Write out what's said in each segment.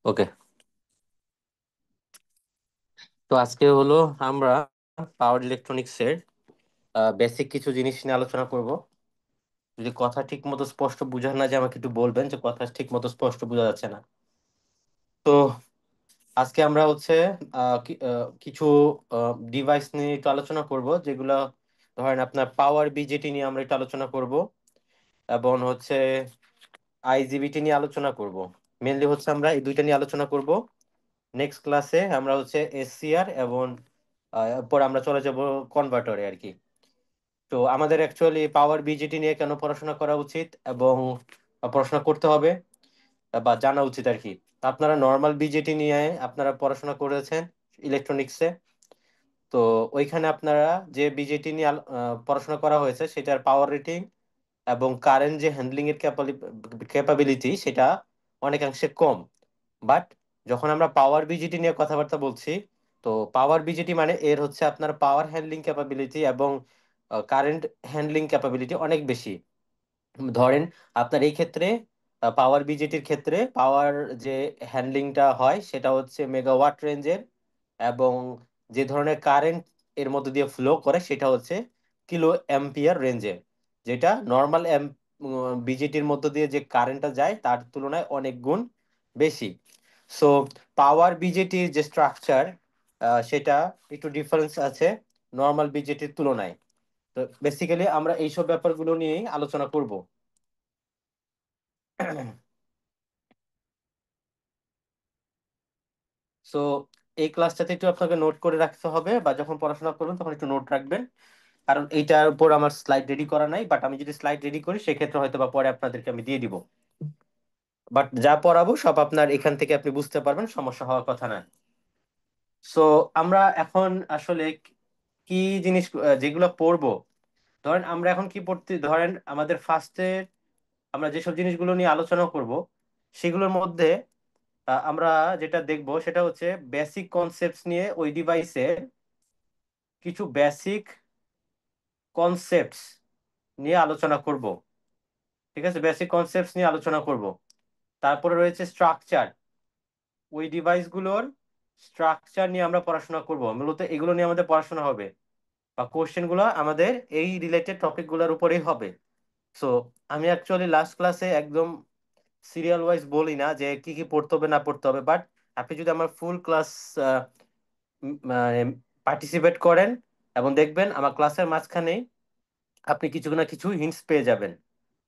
ওকে। তো আজকে হলো আমরা পাওয়ার ইলেকট্রনিক্স এর বেসিক কিছু জিনিস নিয়ে আলোচনা করব। যদি কথা ঠিক মতো স্পষ্ট বোঝা না যায় আমাকে একটু বলবেন যে কথা ঠিক মতো স্পষ্ট বোঝা যাচ্ছে না। তো আজকে আমরা হচ্ছে কিছু ডিভাইস নিয়ে একটু আলোচনা করব, যেগুলো ধরেন আপনার পাওয়ার বিজেটি নিয়ে আমরা একটু আলোচনা করব, এবং হচ্ছে আইজিবিটি নিয়ে আলোচনা করব। মেনলি হচ্ছে আমরা এই দুইটা নিয়ে আলোচনা করব। নেক্সট ক্লাসে আমরা হচ্ছে এসসিআর এবং পরে আমরা চলে যাব কনভার্টারে আর কি। তো আমাদের অ্যাকচুয়ালি পাওয়ার বিজেটি নিয়ে কেন পড়াশোনা করা উচিত এবং পড়াশোনা করতে হবে বা জানা উচিত আর কি। তো আপনারা নর্মাল বিজেটি নিয়ে আপনারা পড়াশোনা করেছেন ইলেকট্রনিক্সে। তো ওইখানে আপনারা যে বিজেটি নিয়ে পড়াশোনা করা হয়েছে সেটার পাওয়ার রেটিং এবং কারেন্ট যে হ্যান্ডলিং এর ক্যাপাবিলিটি সেটা অনেকাংশে কম। বাট যখন আমরা পাওয়ার বিজিটি নিয়ে কথাবার্তা বলছি, তো পাওয়ার বিজিটি মানে এর হচ্ছে আপনার পাওয়ার হ্যান্ডলিং ক্যাপাবিলিটি এবং কারেন্ট হ্যান্ডলিং ক্যাপাবিলিটি অনেক বেশি। ধরেন আপনার এই ক্ষেত্রে পাওয়ার বিজেটির ক্ষেত্রে পাওয়ার যে হ্যান্ডলিংটা হয় সেটা হচ্ছে মেগাওয়াট রেঞ্জের, এবং যে ধরনের কারেন্ট এর মধ্যে দিয়ে ফ্লো করে সেটা হচ্ছে কিলো অ্যাম্পিয়ার রেঞ্জের, যেটা নর্মাল বিজেটির মধ্য দিয়ে যে কারেন্টটা যায় তার তুলনায় অনেক গুণ বেশি। সো পাওয়ার বিজেটির যে স্ট্রাকচার সেটা একটু ডিফারেন্স আছে নর্মাল বিজেটির তুলনায়। তো বেসিক্যালি আমরা এইসব ব্যাপারগুলো নিয়েই আলোচনা করব। সো এই ক্লাসটাতে একটু আপনাকে নোট করে রাখতে হবে, বা যখন পড়াশোনা করবেন তখন একটু নোট রাখবেন, কারণ এইটার উপর আমার স্লাইড রেডি করা নাই। বাট আমি যদি স্লাইড রেডি করি সেক্ষেত্রে হয়তো বা পরে আপনাদেরকে আমি দিয়ে দিব। বাট যা পড়াবো সব আপনার এখান থেকে আপনি বুঝতে পারবেন, সমস্যা হওয়ার কথা না। সো আমরা এখন আসলে কি জিনিস যেগুলো পড়বো, ধরেন আমরা এখন কি পড়তে, ধরেন আমাদের ফার্স্টে আমরা যেসব জিনিসগুলো নিয়ে আলোচনা করব সেগুলোর মধ্যে আমরা যেটা দেখব সেটা হচ্ছে বেসিক কনসেপ্টস নিয়ে ওই ডিভাইসের কিছু বেসিক কনসেপ্টস নিয়ে আলোচনা করব। ঠিক আছে, বেসিক কনসেপ্টস নিয়ে আলোচনা করব। তারপরে রয়েছে স্ট্রাকচার, ওই ডিভাইসগুলোর স্ট্রাকচার নিয়ে আমরা পড়াশোনা করব। মূলত এগুলো নিয়ে আমাদের পড়াশোনা হবে, বা কোশ্চেনগুলো আমাদের এই রিলেটেড টপিকগুলোর উপরেই হবে। সো আমি অ্যাকচুয়ালি লাস্ট ক্লাসে একদম সিরিয়াল ওয়াইজ বলি না যে কি কি পড়তে হবে না পড়তে হবে, বাট আপনি যদি আমার ফুল ক্লাস পার্টিসিপেট করেন এবং দেখবেন আমার ক্লাসের মাঝখানে আপনি কিছু না কিছু হিন্টস পেয়ে যাবেন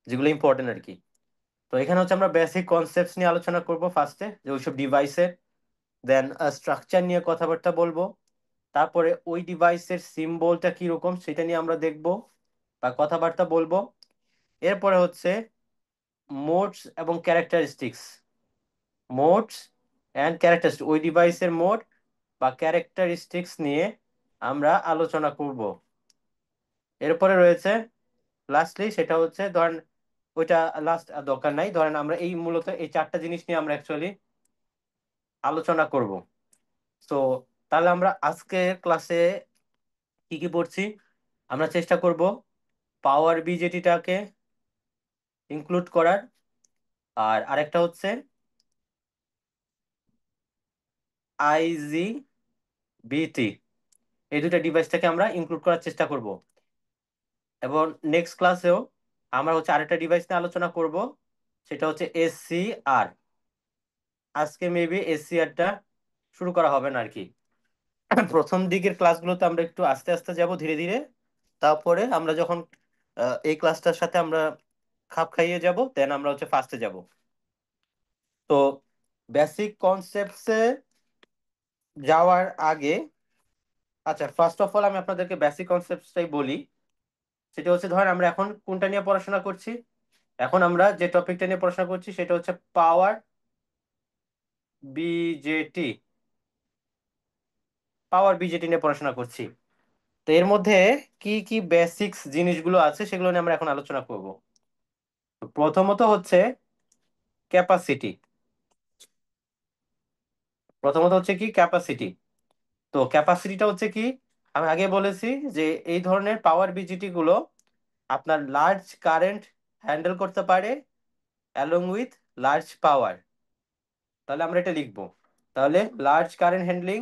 যেগুলো ইম্পর্টেন্ট আর কি। তো এখানে হচ্ছে আমরা বেসিক কনসেপ্টস নিয়ে আলোচনা করব ফার্স্টে, যে ওইসব ডিভাইসের। দেন স্ট্রাকচার নিয়ে কথাবার্তা বলবো। তারপরে ওই ডিভাইসের সিম্বলটা কিরকম সেটা নিয়ে আমরা দেখব বা কথাবার্তা বলবো। এরপরে হচ্ছে মোডস এবং ক্যারেক্টারিস্টিক্স, মোডস অ্যান্ড ক্যারেক্টারিস্টিক্স, ওই ডিভাইসের মোড বা ক্যারেক্টারিস্টিক্স নিয়ে আমরা আলোচনা করব। এরপরে রয়েছে লাস্টলি, সেটা হচ্ছে ধরেন ওইটা লাস্ট দরকার নাই, ধরেন আমরা এই মূলত এই চারটা জিনিস নিয়ে আমরা অ্যাকচুয়ালি আলোচনা করব। তো তাহলে আমরা আজকের ক্লাসে কি কি পড়ছি, আমরা চেষ্টা করব পাওয়ার বিজেটিটাকে ইনক্লুড করার, আর আরেকটা হচ্ছে আইজিবিটি, এই দুটা ডিভাইসটাকে আমরা ইনক্লুড করার চেষ্টা করব। এবং নেক্সট ক্লাসেও আমরা হচ্ছে আরেকটা ডিভাইস নিয়ে আলোচনা করব, সেটা হচ্ছে এসসিআর। আজকে মেবি এসসিআরটা শুরু করা হবে না আর কি। প্রথম দিকের ক্লাসগুলোতে আমরা একটু আস্তে আস্তে যাব ধীরে ধীরে, তারপরে আমরা যখন এই ক্লাসটার সাথে আমরা খাপ খাইয়ে যাব দেন আমরা হচ্ছে ফার্স্টে যাব। তো বেসিক কনসেপ্টসে যাওয়ার আগে, আচ্ছা ফার্স্ট অফ অল আমি আপনাদেরকে বেসিক কনসেপ্টসটাই বলি। সেটা হচ্ছে ধরেন আমরা এখন কোনটা নিয়ে পড়াশোনা করছি, এখন আমরা যে টপিকটা নিয়ে পড়াশোনা করছি সেটা হচ্ছে পাওয়ার বিজেটি, পাওয়ার বিজেটি নিয়ে পড়াশোনা করছি। তো এর মধ্যে কি কি বেসিক্স জিনিসগুলো আছে সেগুলো নিয়ে আমরা এখন আলোচনা করব। তো প্রথমত হচ্ছে ক্যাপাসিটি, প্রথমত হচ্ছে কি ক্যাপাসিটি। তো ক্যাপাসিটিটা হচ্ছে কি, আমি আগে বলেছি যে এই ধরনের পাওয়ার বিজিটি গুলো আপনার লার্জ কারেন্ট হ্যান্ডেল করতে পারে অ্যালং উইথ লার্জ পাওয়ার। তাহলে আমরা এটা লিখবো। তাহলে large current handling,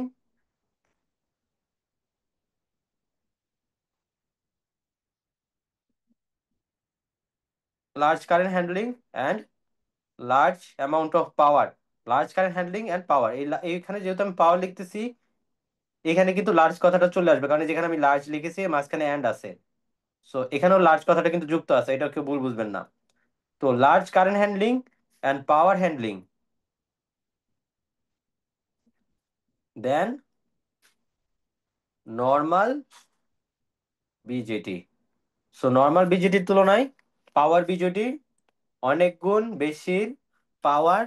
large current handling and large amount of power. Large current handling and পাওয়ার, এইখানে যেহেতু আমি পাওয়ার লিখতেছি, এখানে কিন্তু লার্জ কথাটা চলে আসবে, কারণ যেখানে আমি লার্জ লিখেছি মাঝখানে অ্যান্ড আছে। সো এখানেও লার্জ কথাটা কিন্তু যুক্ত আছে, এটা কেউ ভুল বুঝবেন না। তো large current handling and power handling, then normal BJT. So normal বিজেটির তুলনায় পাওয়ার বিজেটি অনেক গুণ বেশি পাওয়ার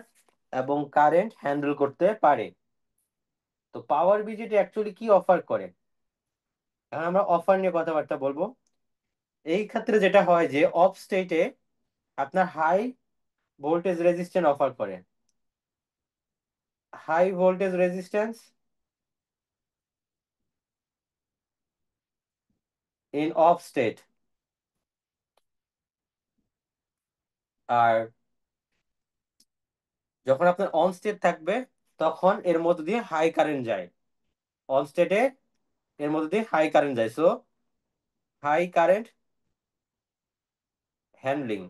এবং কারেন্ট হ্যান্ডেল করতে পারে। তো পাওয়ার বিজেটি অ্যাকচুয়ালি কি অফার করে, এখন আমরা অফার নিয়ে কথাবার্তা বলবো। এই ক্ষেত্রে যেটা হয় যে অফ স্টেটে আপনার হাই ভোল্টেজ রেজিস্ট্যান্স অফার করে, high voltage resistance in off state. আর যখন আপনার অন স্টেট থাকবে তখন এর মধ্যে দিয়ে হাই কারেন্ট যায়। অন স্টেটে এর মধ্যে দিয়ে হাই কারেন্ট যায়, so high current handling,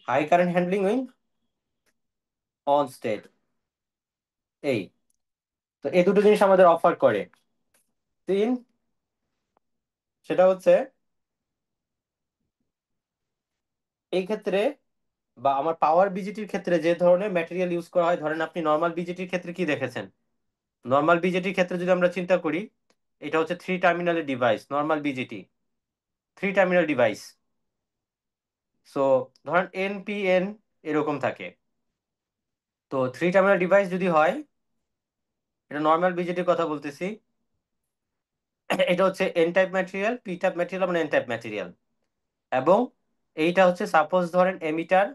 high current handling win on state. এই, তো এই দুটো জিনিস আমাদের অফার করে। তিন, সেটা হচ্ছে এই ক্ষেত্রে বা আমার পাওয়ার বিজিটির ক্ষেত্রে যে ধরনের ম্যাটেরিয়াল ইউজ করা হয়, ধরেন আপনি নর্মাল বিজিটির ক্ষেত্রে কি দেখেছেন। নর্মাল বিজেটির ক্ষেত্রে যদি আমরা চিন্তা করি, এটা হচ্ছে থ্রি টার্মিনালের device, normal BJD three terminal device. So ধরেন এনপিএন এরকম থাকে। তো থ্রি টার্মিনাল ডিভাইস যদি হয়, এটা নর্মাল বিজেটির কথা বলতেছি, এটা হচ্ছে N type material, P type material এবং এন টাইপ ম্যাটেরিয়াল। এবং এইটা হচ্ছে সাপোজ ধরেন এমিটার,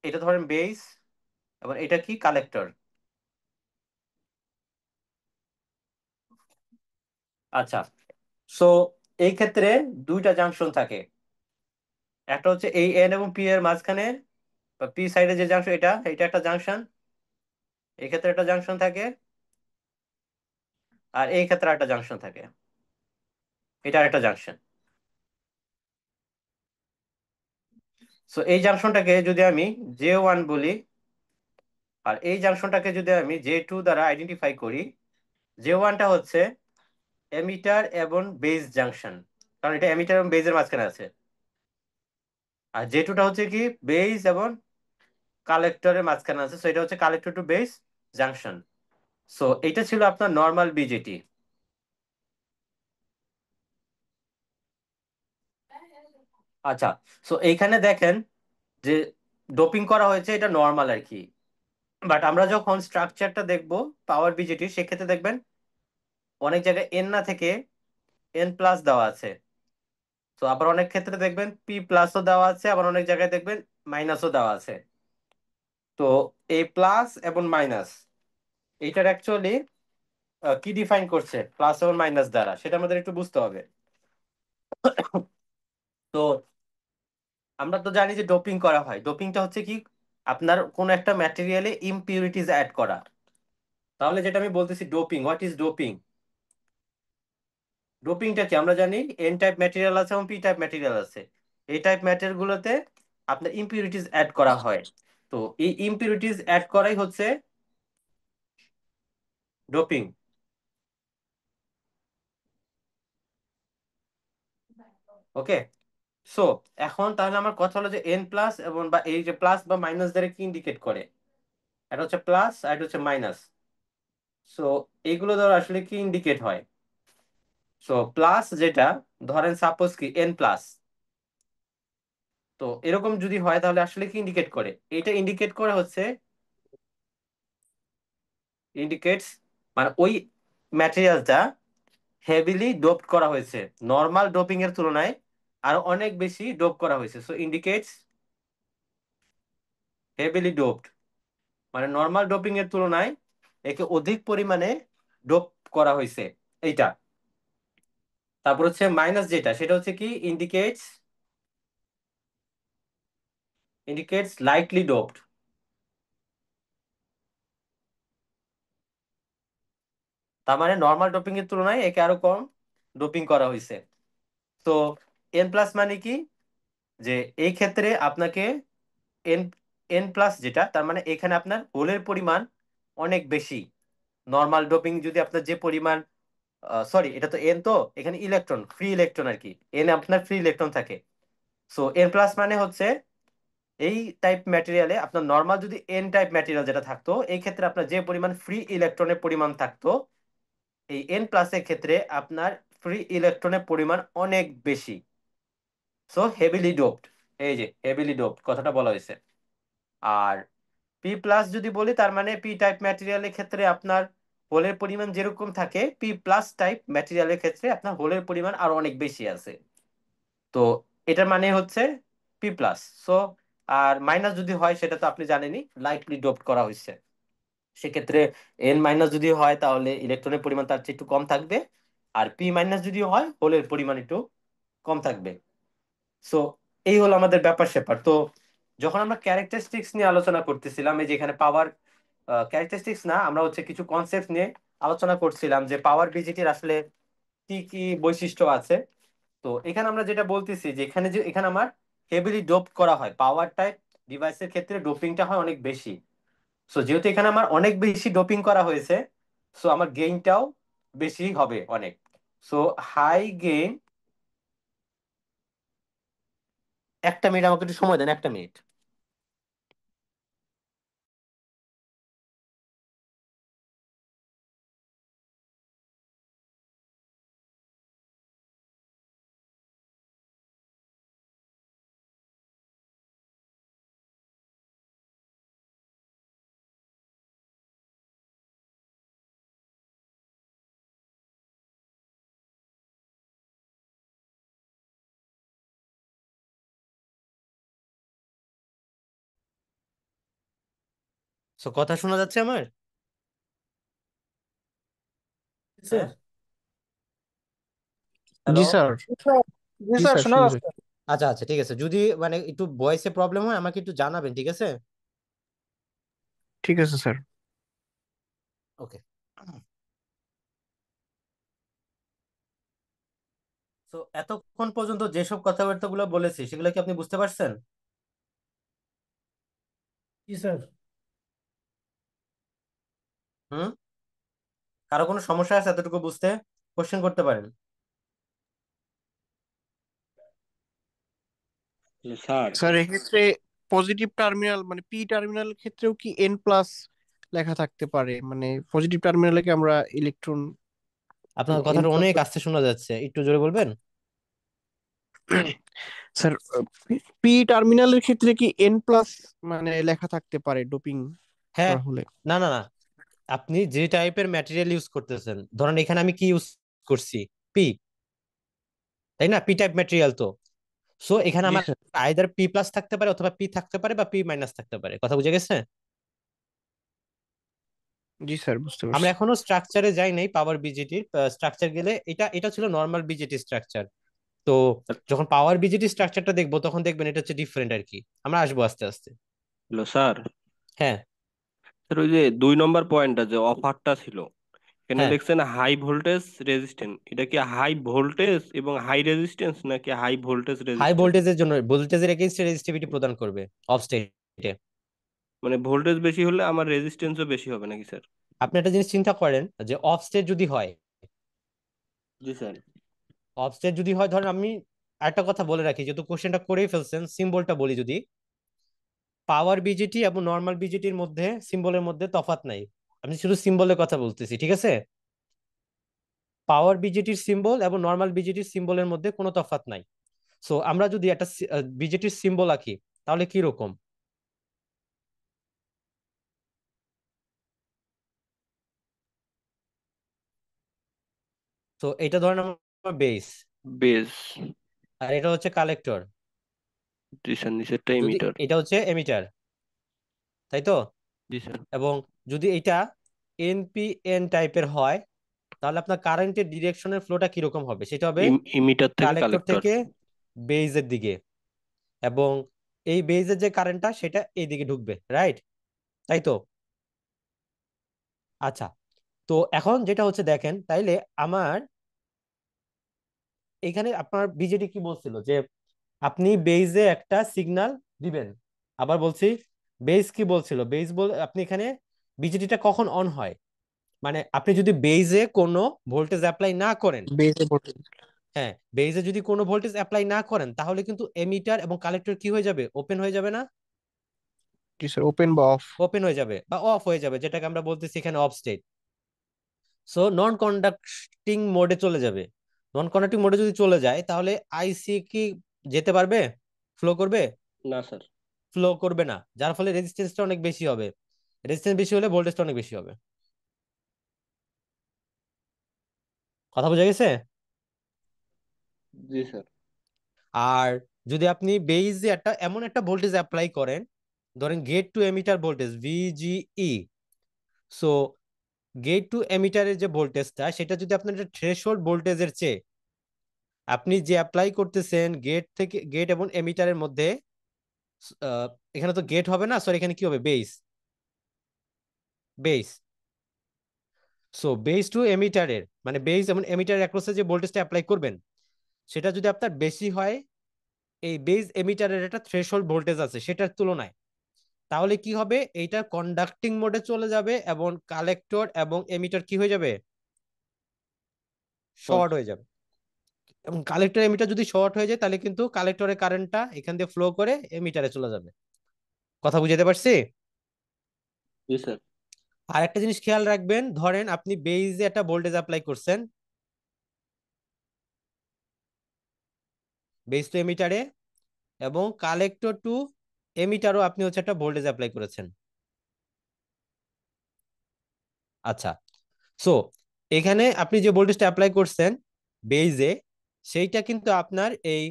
এটা ধরেন বেস, এবং এটা কি কালেক্টর। আচ্ছা, সো এই ক্ষেত্রে দুইটা জাংশন থাকে। একটা হচ্ছে এই এন এবং পি এর মাঝখানে বা পি সাইডে যে জাংশন, এটা এটা একটা জাংশন, এই ক্ষেত্রে একটা জাংশন থাকে, আর এই ক্ষেত্রে একটা জাংশন থাকে, এটা একটা জাংশন। সো এই জাংশনটাকে যদি আমি J1 বলি, আর এই জাংশনটাকে যদি আমি J2 দ্বারা আইডেন্টিফাই করি, J1টা হচ্ছে এমিটার এবং বেস জাংশন, কারণ এটা এমিটার এবং বেজের মাঝখানে আছে। আর J2টা হচ্ছে কি বেস এবং কালেক্টরের মাঝখানে আছে, সো এটা হচ্ছে collector to base junction. So এটা ছিল আপনার নর্মাল বিজেটি। আচ্ছা, সো এইখানে দেখেন যে ডোপিং করা হয়েছে, এটা নর্মাল আর কি। বাট আমরা যখন স্ট্রাকচারটা দেখব পাওয়ার বিজেটি, সেক্ষেত্রে দেখবেন অনেক জায়গায় এন না থেকে এন প্লাস দেওয়া আছে। তো আবার অনেক ক্ষেত্রে দেখবেন পি প্লাসও দেওয়া আছে, আবার অনেক জায়গায় দেখবেন মাইনাসও দেওয়া আছে। তো এই প্লাস এবং মাইনাস, এইটার অ্যাকচুয়ালি কি ডিফাইন করছে প্লাস এবং মাইনাস দ্বারা, সেটা আমাদের একটু বুঝতে হবে। তো আমরা তো জানি যে ডোপিং করা হয়, ডোপিংটা হচ্ছে কি আপনার কোন একটা ম্যাটেরিয়ালে ইমপিউরিটিজ অ্যাড করা। তাহলে যেটা আমি বলতেছি ডোপিং, হোয়াট ইজ ডোপিং। ডোপিংটা কি আমরা জানি, এন টাইপ ম্যাটেরিয়াল আছে এবং পি টাইপ ম্যাটেরিয়াল আছে। এই টাইপ ম্যাটেরিয়াল গুলোতে আপনার ইমপিউরিটিজ অ্যাড করা হয়। তো এই ইমপিউরিটিজ অ্যাড করাই হচ্ছে ডোপিং। ওকে, সো এখন তাহলে আমার কথা হলো যে এন প্লাস এবং বা এই যে প্লাস বা মাইনাস দ্বারা কি ইন্ডিকেট করে, এটা হচ্ছে প্লাস আর এটা হচ্ছে মাইনাস। সো এইগুলো দ্বারা আসলে কি ইন্ডিকেট হয়। সো প্লাস যেটা, ধরেন সাপোজ কি এন প্লাস, তো এরকম যদি হয় তাহলে আসলে কি ইন্ডিকেট করে, এটা ইন্ডিকেট করে হচ্ছে ইন্ডিকেটস মানে ওই ম্যাটেরিয়ালটা হেভিলি ডোপড করা হয়েছে, নর্মাল ডোপিং এর তুলনায় আরো অনেক বেশি ডোপ করা হয়েছে। সো ইন্ডিকেটস হেভিলি ডোপড, মানে নর্মাল ডোপিং এর তুলনায় একে অধিক পরিমাণে ডোপ করা হয়েছে এইটা। তারপর হচ্ছে মাইনাস যেটা, সেটা হচ্ছে কি ইন্ডিকেটস ইন্ডিকেটস লাইটলি ডোপড। তার মানে নর্মাল ডোপিং এর তুলনায় একে আরো কম ডোপিং করা হয়েছে। তো এন প্লাস মানে কি, যে এই ক্ষেত্রে আপনাকে এন এন প্লাস যেটা, তার মানে এখানে আপনার হোলের পরিমাণ অনেক বেশি। নর্মাল ডোপিং যদি আপনার যে পরিমাণ, সরি এটা তো এন, তো এখানে ইলেকট্রন, ফ্রি ইলেকট্রন আর কি, এন আপনার ফ্রি ইলেকট্রন থাকে। সো এন প্লাস মানে হচ্ছে এই টাইপ ম্যাটেরিয়ালে আপনার নর্মাল যদি এন টাইপ ম্যাটেরিয়াল যেটা থাকতো, এই ক্ষেত্রে আপনার যে পরিমাণ ফ্রি ইলেকট্রনের পরিমাণ থাকতো, এই এন প্লাসের ক্ষেত্রে আপনার ফ্রি ইলেকট্রনের পরিমাণ অনেক বেশি। সো হেভিলি ডোপড, এই যে হেভিলি ডোপড কথাটা বলা হয়েছে। আর পি প্লাস যদি বলি, তার মানে পি টাইপ ম্যাটেরিয়ালের ক্ষেত্রে আপনার হোলের পরিমাণ যেরকম থাকে, পি প্লাস টাইপ ম্যাটেরিয়ালের ক্ষেত্রে আপনার হোলের পরিমাণ আরো অনেক বেশি আছে। তো এটার মানে হচ্ছে পি প্লাস। সো আর মাইনাস যদি হয় সেটা তো আপনি জানেনই, লাইটলি ডোপড করা হয়েছে। সেক্ষেত্রে এন মাইনাস যদি হয় তাহলে ইলেকট্রনের পরিমাণ তার চেয়ে একটু কম থাকবে, আর পি মাইনাস যদি হয় হোলের পরিমাণ একটু কম থাকবে। সো এই হলো আমাদের ব্যাপার স্যাপার। তো যখন আমরা ক্যারেক্টারিস্টিক্স নিয়ে আলোচনা করতেছিলাম, এই যে এখানে পাওয়ার ক্যারেক্টারিস্টিক্স না, আমরা হচ্ছে কিছু কনসেপ্ট নিয়ে আলোচনা করছিলাম যে পাওয়ার বিজিটির আসলে কি কি বৈশিষ্ট্য আছে। তো এখানে আমরা যেটা বলতেছি যে এখানে যে এখানে আমার হেভিলি ডোপ করা হয়, পাওয়ার টাইপ ডিভাইসের ক্ষেত্রে ডোপিংটা হয় অনেক বেশি। সো যেহেতু এখানে আমার অনেক বেশি ডোপিং করা হয়েছে, সো আমার গেইনটাও বেশি হবে অনেক। সো হাই গেইন, একটা মিনিট আমাকে একটু সময় দেন, একটা মিনিট। সো কথা শোনা যাচ্ছে আমার? স্যার। হ্যাঁ, হ্যালো। জি স্যার। জি স্যার। জি জি স্যার, স্যার, শোনা শুনতে যাচ্ছে। পাচ্ছি। আচ্ছা আচ্ছা, ঠিক আছে, যদি মানে একটু ভয়েসে প্রবলেম হয় আমাকে একটু জানাবেন, ঠিক আছে? ঠিক আছে স্যার। ওকে। তো এতক্ষণ পর্যন্ত যেসব কথাবার্তাগুলো বলেছি সেগুলো কি আপনি বুঝতে পারছেন? জি স্যার। হুম? কারো কোনো সমস্যা আছে এতটুকু বুঝতে? কোশ্চেন করতে পারেন। স্যার, স্যার, এক্ষেত্রে পজিটিভ টার্মিনাল মানে পি টার্মিনাল ক্ষেত্রেও কি এন প্লাস লেখা থাকতে পারে? মানে পজিটিভ টার্মিনালে কি আমরা ইলেকট্রন আপনার এন কথাটা প্লাস? অনেক আস্তে শোনা যাচ্ছে, একটু জোরে বলবেন? স্যার, পি টার্মিনালের ক্ষেত্রে কি এন প্লাস মানে লেখা থাকতে পারে ডোপিং হ্যাঁ। করা হলে? না না না, আপনি যে টাইপের ম্যাটেরিয়াল ইউজ করতেছেন, ধরেন এখানে আমি কি ইউজ করছি, পি, তাই না? পি টাইপ ম্যাটেরিয়াল তো। সো এখানে জি আমার স্যার। আইদার পি প্লাস থাকতে পারে, অথবা পি থাকতে পারে, বা পি মাইনাস থাকতে পারে। কথা বুঝে গেছে? জি স্যার, বুঝতে আমরা পারছি। এখনো স্ট্রাকচারে যাই নাই পাওয়ার বিজিটির। স্ট্রাকচার গেলে, এটা এটা ছিল নর্মাল বিজেটি স্ট্রাকচার। তো যখন পাওয়ার বিজেটি স্ট্রাকচারটা দেখবো তখন দেখবেন এটা হচ্ছে ডিফারেন্ট আর কি। আমরা আসবো আস্তে আস্তে। Hello sir. হ্যাঁ। স্যার, ওই যে 2 নম্বর পয়েন্টটা যে অফারটা ছিল, এখানে হ্যাঁ, লিখছেন হাই ভোল্টেজ রেজিস্ট্যান্স। এটা কি হাই ভোল্টেজ এবং হাই রেজিস্ট্যান্স নাকি হাই ভোল্টেজ হাই রেজিস্ট্যান্স? ভোল্টেজের জন্য, ভোল্টেজের এগেইনস্টে রেজিস্টিভিটি প্রদান করবে অফ স্টেটে। মানে ভোল্টেজ বেশি হলে আমার রেজিস্ট্যান্সও বেশি হবে নাকি স্যার? আপনি একটা জিনিস চিন্তা করেন, যে অফ স্টেট যদি হয়, জি স্যার। অফ স্টেট যদি হয়, ধরেন আমি একটা কথা বলে রাখি, যেহেতু কোশ্চেনটা করেই ফেলছেন, সিম্বলটা বলি যদি, পাওয়ার বিজেটি এবং নর্মাল বিজেটির মধ্যে সিম্বলের মধ্যে তফাৎ নাই। আমি শুধু সিম্বলের কথা বলতেছি, ঠিক আছে? পাওয়ার বিজেটির সিম্বল এবং নর্মাল বিজেটির সিম্বলের মধ্যে কোনো তফাৎ নাই। সো আমরা যদি একটা বিজেটির সিম্বল আঁকি, তাহলে কি রকম? তো এটা ধরেন আমার বেস, বেস। আর এটা হচ্ছে কালেক্টর, জি স্যার, নিচেরটা যদি এমিটার। এটা হচ্ছে এমিটার, তাই তো? জি স্যার। এবং যদি এটা এনপিএন টাইপের হয়, তাহলে আপনার কারেন্টের ডিরেকশনের ফ্লোটা কিরকম হবে? সেটা হবে ইমিটার থেকে কালেক্টর কালেক্টর। থেকে বেজের দিকে। এবং এই বেজের যে কারেন্টটা সেটা এইদিকে ঢুকবে, রাইট? তাই তো? আচ্ছা, তো এখন যেটা হচ্ছে দেখেন, তাইলে আমার এখানে আপনার বিজেডি কি বলছিল যে আপনি বেজে একটা সিগন্যাল দিবেন। আবার বলছি, বেজ কি বলছিল, বেজ বল আপনি এখানে বিজেডিটা কখন অন হয়, মানে আপনি যদি বেজে কোনো ভোল্টেজ অ্যাপ্লাই না করেন, বেসে ভোল্টেজ। হ্যাঁ বেজে যদি কোনো ভোল্টেজ অ্যাপ্লাই না করেন, তাহলে কিন্তু এমিটার এবং কালেক্টর কি হয়ে যাবে, ওপেন হয়ে যাবে না? জি স্যার, ওপেন বা অফ। ওপেন হয়ে যাবে বা অফ হয়ে যাবে, যেটাকে আমরা বলতেছি এখানে of state. So non conducting মোডে চলে যাবে। নন কন্ডাক্টিং মোডে যদি চলে যায়, তাহলে আইসি কি যেতে পারবে, ফ্লো করবে? না স্যার। ফ্লো করবে না, যার ফলে রেজিস্ট্যান্সটা অনেক বেশি হবে। রেজিস্ট্যান্স বেশি হলে ভোল্টেজটা অনেক বেশি হবে। কথা বোঝা গেছে? জি স্যার। আর যদি আপনি বেইজে একটা এমন একটা ভোল্টেজ অ্যাপ্লাই করেন, ধরেন gate to emitter voltage VGE, so gate to এমিটারের যে ভোল্টেজটা, সেটা যদি আপনার থ্রেশহোল্ড ভোল্টেজের চেয়ে, আপনি যে অ্যাপ্লাই করতেছেন গেট থেকে, গেট এবং এমিটারের মধ্যে, আহ, এখানে তো গেট হবে না, সরি এখানে কি হবে, base, base. So base to এমিটারের মানে বেস এবং এমিটারের অ্যাক্রসে যে ভোল্টেজটা অ্যাপ্লাই করবেন, সেটা যদি আপনার বেশি হয় এই বেস এমিটারের একটা থ্রেশহোল্ড ভোল্টেজ আছে সেটার তুলনায়, তাহলে কি হবে, এইটা কন্ডাক্টিং মোডে চলে যাবে এবং কালেক্টর এবং এমিটার কি হয়ে যাবে, শর্ট। শর্ট হয়ে যাবে। এবং কালেক্টর এমিটার যদি শর্ট হয়ে যায়, তাহলে কিন্তু কালেক্টরের কারেন্টটা এখান দিয়ে ফ্লো করে এমিটারে চলে যাবে। কথা বুঝাতে পারছি? জি স্যার। আর একটা জিনিস খেয়াল রাখবেন, ধরেন আপনি বেইজে একটা ভোল্টেজ অ্যাপ্লাই করছেন, বেস টু এমিটারে, এবং কালেক্টর টু এমিটারও আপনি হচ্ছে একটা ভোল্টেজ অ্যাপ্লাই করেছেন। আচ্ছা, সো এখানে আপনি যে ভোল্টেজটা অ্যাপ্লাই করছেন বেইজে, সেইটা কিন্তু আপনার এই,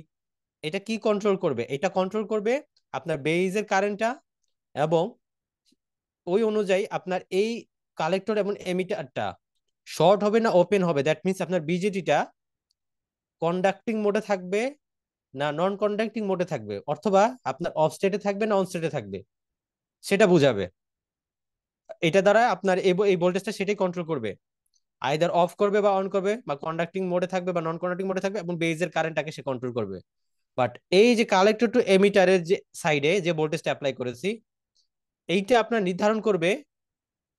এটা কি কন্ট্রোল করবে, এটা কন্ট্রোল করবে আপনার বেইজের কারেন্টটা, এবং ওই অনুযায়ী আপনার এই কালেক্টর এবং এমিটারটা শর্ট হবে না ওপেন হবে, দ্যাট মিনস আপনার বিজেটিটা কন্ডাক্টিং মোডে থাকবে না নন কন্ডাক্টিং মোডে থাকবে, অথবা আপনার অফ স্টেটে থাকবে না অন স্টেটে থাকবে, সেটা বুঝাবে। এটা দ্বারা আপনার এই ভোল্টেজটা সেটাই কন্ট্রোল করবে, আইদার অফ করবে বা অন করবে, বা কন্ডাক্টিং মোডে থাকবে বা নন কন্ডাক্টিং মোডে থাকবে, এবং বেজের কারেন্টটাকে সে কন্ট্রোল করবে। বাট এই যে কালেক্টর টু এমিটারের যে সাইডে যে ভোল্টেজটা অ্যাপ্লাই করেছি, এইটা আপনার নির্ধারণ করবে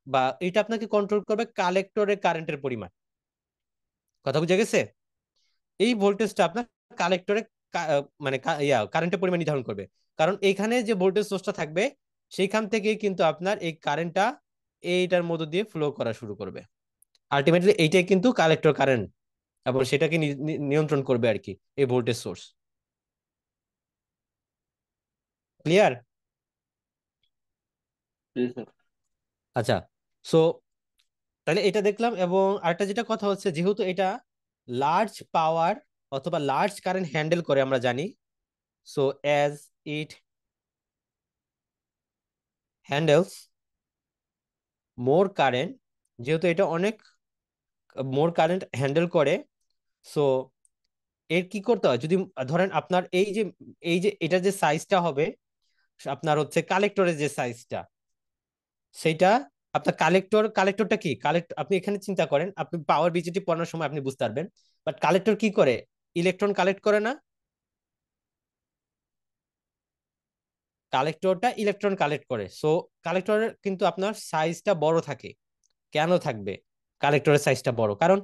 বা এটা আপনাকে কন্ট্রোল করবে কালেক্টরের কারেন্টের পরিমাণ। কথা বুঝে গেছে? এই ভোল্টেজটা আপনার কালেক্টরে মানে কারেন্টের পরিমাণ নির্ধারণ করবে, কারণ এখানে যে ভোল্টেজ সোর্সটা থাকবে সেইখান থেকে কিন্তু আপনার এই কারেন্টটা এইটার মধ্য দিয়ে ফ্লো করা শুরু করবে। আলটিমেটলি এইটাই কিন্তু কালেক্টর কারেন্ট, এবং সেটাকে নিয়ন্ত্রণ করবে আর কি এই ভোল্টেজ সোর্স। ক্লিয়ার? জি স্যার। আচ্ছা, সো তাহলে এটা দেখলাম, এবং আরেকটা যেটা কথা হচ্ছে, যেহেতু এটা লার্জ পাওয়ার অথবা লার্জ কারেন্ট হ্যান্ডেল করে আমরা জানি, so as it handles more current, যেহেতু এটা অনেক মোর কারেন্ট হ্যান্ডেল করে, সো এর কি করতে হয়, যদি ধরেন আপনার এই যে এটা যে সাইজটা হবে, আপনার হচ্ছে কালেক্টরের যে সাইজটা, সেইটা আপনার কালেক্টরটা কি, আপনি এখানে চিন্তা করেন, আপনি পাওয়ার বিজেটি পড়ানোর সময় আপনি বুঝতে পারবেন। বাট কালেক্টর কি করে, ইলেকট্রন কালেক্ট করে না? কালেক্টরটা ইলেকট্রন কালেক্ট করে, সো কালেক্টরের কিন্তু আপনার সাইজটা বড় থাকে। কেন থাকবে কালেক্টরের সাইজটা বড়, কারণ